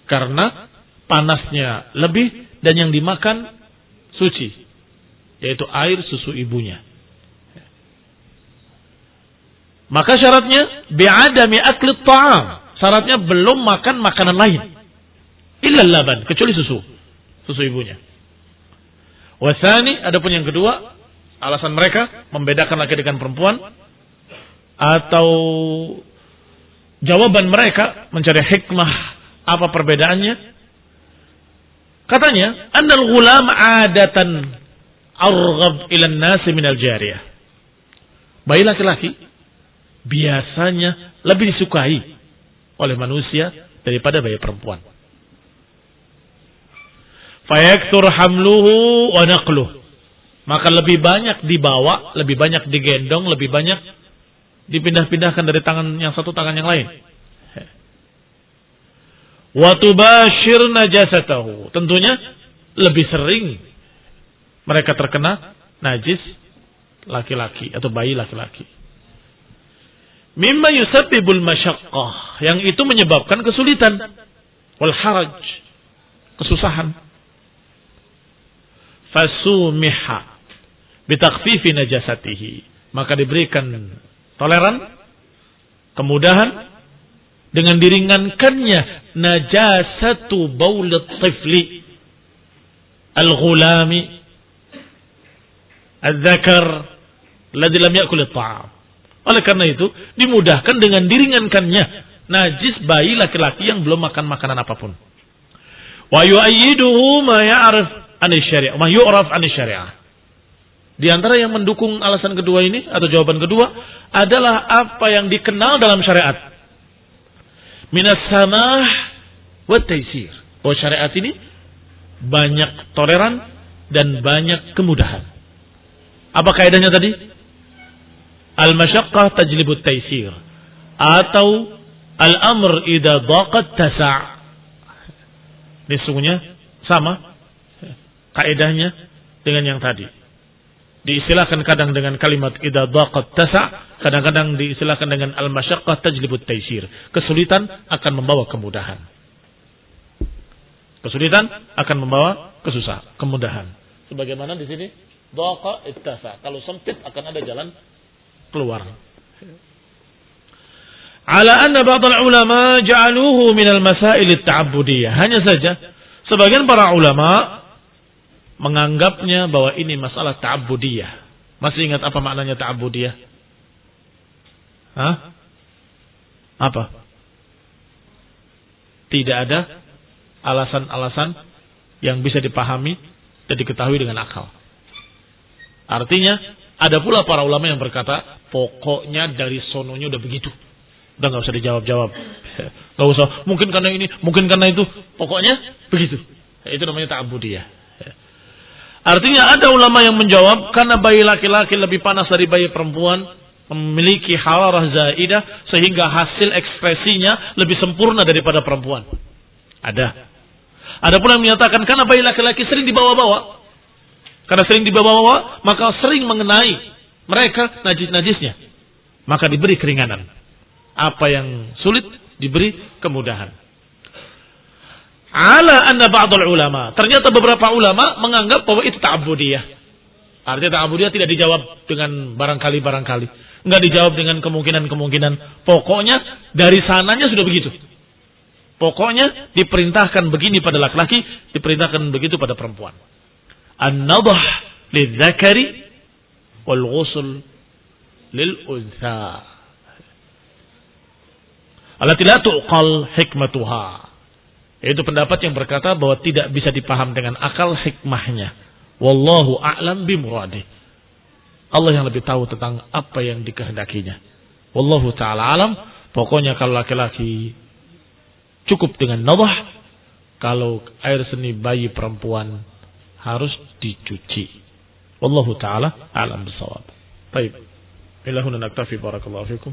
karena panasnya lebih dan yang dimakan suci, yaitu air susu ibunya. Maka syaratnya bi'adami akli ta'am, syaratnya belum makan makanan lain. Illa laban, kecuali susu ibunya. Wasani, adapun yang kedua, alasan mereka membedakan laki dengan perempuan, atau jawaban mereka mencari hikmah apa perbedaannya. Katanya, annal ghulam adatan arghab ila an-nas min al-jariyah. Bayi laki-laki biasanya lebih disukai oleh manusia daripada bayi perempuan. Fayaktur hamluhu wa naqluh, maka lebih banyak dibawa, lebih banyak digendong, lebih banyak dipindah-pindahkan dari tangan yang satu tangan yang lain. Wa tubashir najasatahu, tentunya lebih sering mereka terkena najis laki-laki atau bayi laki-laki. Mimma yusabbibul masyaqqah, yang itu menyebabkan kesulitan, wal haraj, kesusahan. Fasumiha bitakhfifi najasatihi, maka diberikan toleran, kemudahan dengan diringankannya najasatu baulit tifli al-ghulami al-dzakar alladhi lam ya'kul at-ta'am. Oleh karena itu dimudahkan dengan diringankannya najis bayi laki-laki yang belum makan makanan apapun. Wa yu'ayyiduhu ma ya'rif syariah, ma yu'raf an syariah. Di antara yang mendukung alasan kedua ini atau jawaban kedua adalah apa yang dikenal dalam syariat. Minas samah wa taysir. Bahwa syariat ini banyak toleran dan banyak kemudahan. Apa kaidahnya tadi? Al-masyaqqah tajlibut taysir, atau al-amr idza daqat tasa'. Ini sungguhnya sama kaidahnya dengan yang tadi. Diistilahkan kadang dengan kalimat idza daqat tasa', kadang-kadang diistilahkan dengan al-masyaqqah tajlibut taysir. Kesulitan akan membawa kemudahan. Kesulitan akan membawa kemudahan. Sebagaimana di sini daqa ittasa', kalau sempit akan ada jalan keluar. Ala anna ba'd al-ulama ja'aluhu min al-masail at-ta'abbudiyah. Hanya saja sebagian para ulama menganggapnya bahwa ini masalah ta'abbudiyah. Masih ingat apa maknanya ta'abbudiyah? Hah? Apa? Tidak ada alasan-alasan yang bisa dipahami dan diketahui dengan akal. Artinya, ada pula para ulama yang berkata, pokoknya dari sononya udah begitu. Udah gak usah dijawab-jawab. Gak usah, mungkin karena ini, mungkin karena itu. Pokoknya begitu. Itu namanya ta'abbudiyah. Artinya ada ulama yang menjawab, karena bayi laki-laki lebih panas dari bayi perempuan, memiliki hararah zaidah, sehingga hasil ekspresinya lebih sempurna daripada perempuan. Ada. Ada pula yang menyatakan, karena bayi laki-laki sering dibawa-bawa. Karena sering dibawa-bawa, maka sering mengenai mereka najis-najisnya. Maka diberi keringanan. Apa yang sulit diberi kemudahan. Ala anna ba'dul ulama. Ternyata beberapa ulama menganggap bahwa itu ta'abbudiyah. Artinya ta'abbudiyah tidak dijawab dengan barangkali. Enggak dijawab dengan kemungkinan-kemungkinan. Pokoknya dari sananya sudah begitu. Pokoknya diperintahkan begini pada laki-laki, diperintahkan begitu pada perempuan. An-nadah lidz-dzakari wal ghusl lil-untha. Allati la tuqal hikmatuha. Itu pendapat yang berkata bahwa tidak bisa dipaham dengan akal hikmahnya. Wallahu a'lam bimuradi. Allah yang lebih tahu tentang apa yang dikehendakinya. Wallahu ta'ala alam. Pokoknya kalau laki-laki cukup dengan nadah. Kalau air seni bayi perempuan harus dicuci. Wallahu ta'ala alam bisawab. Baik. Ilahuna naktafi barakallahu fikum.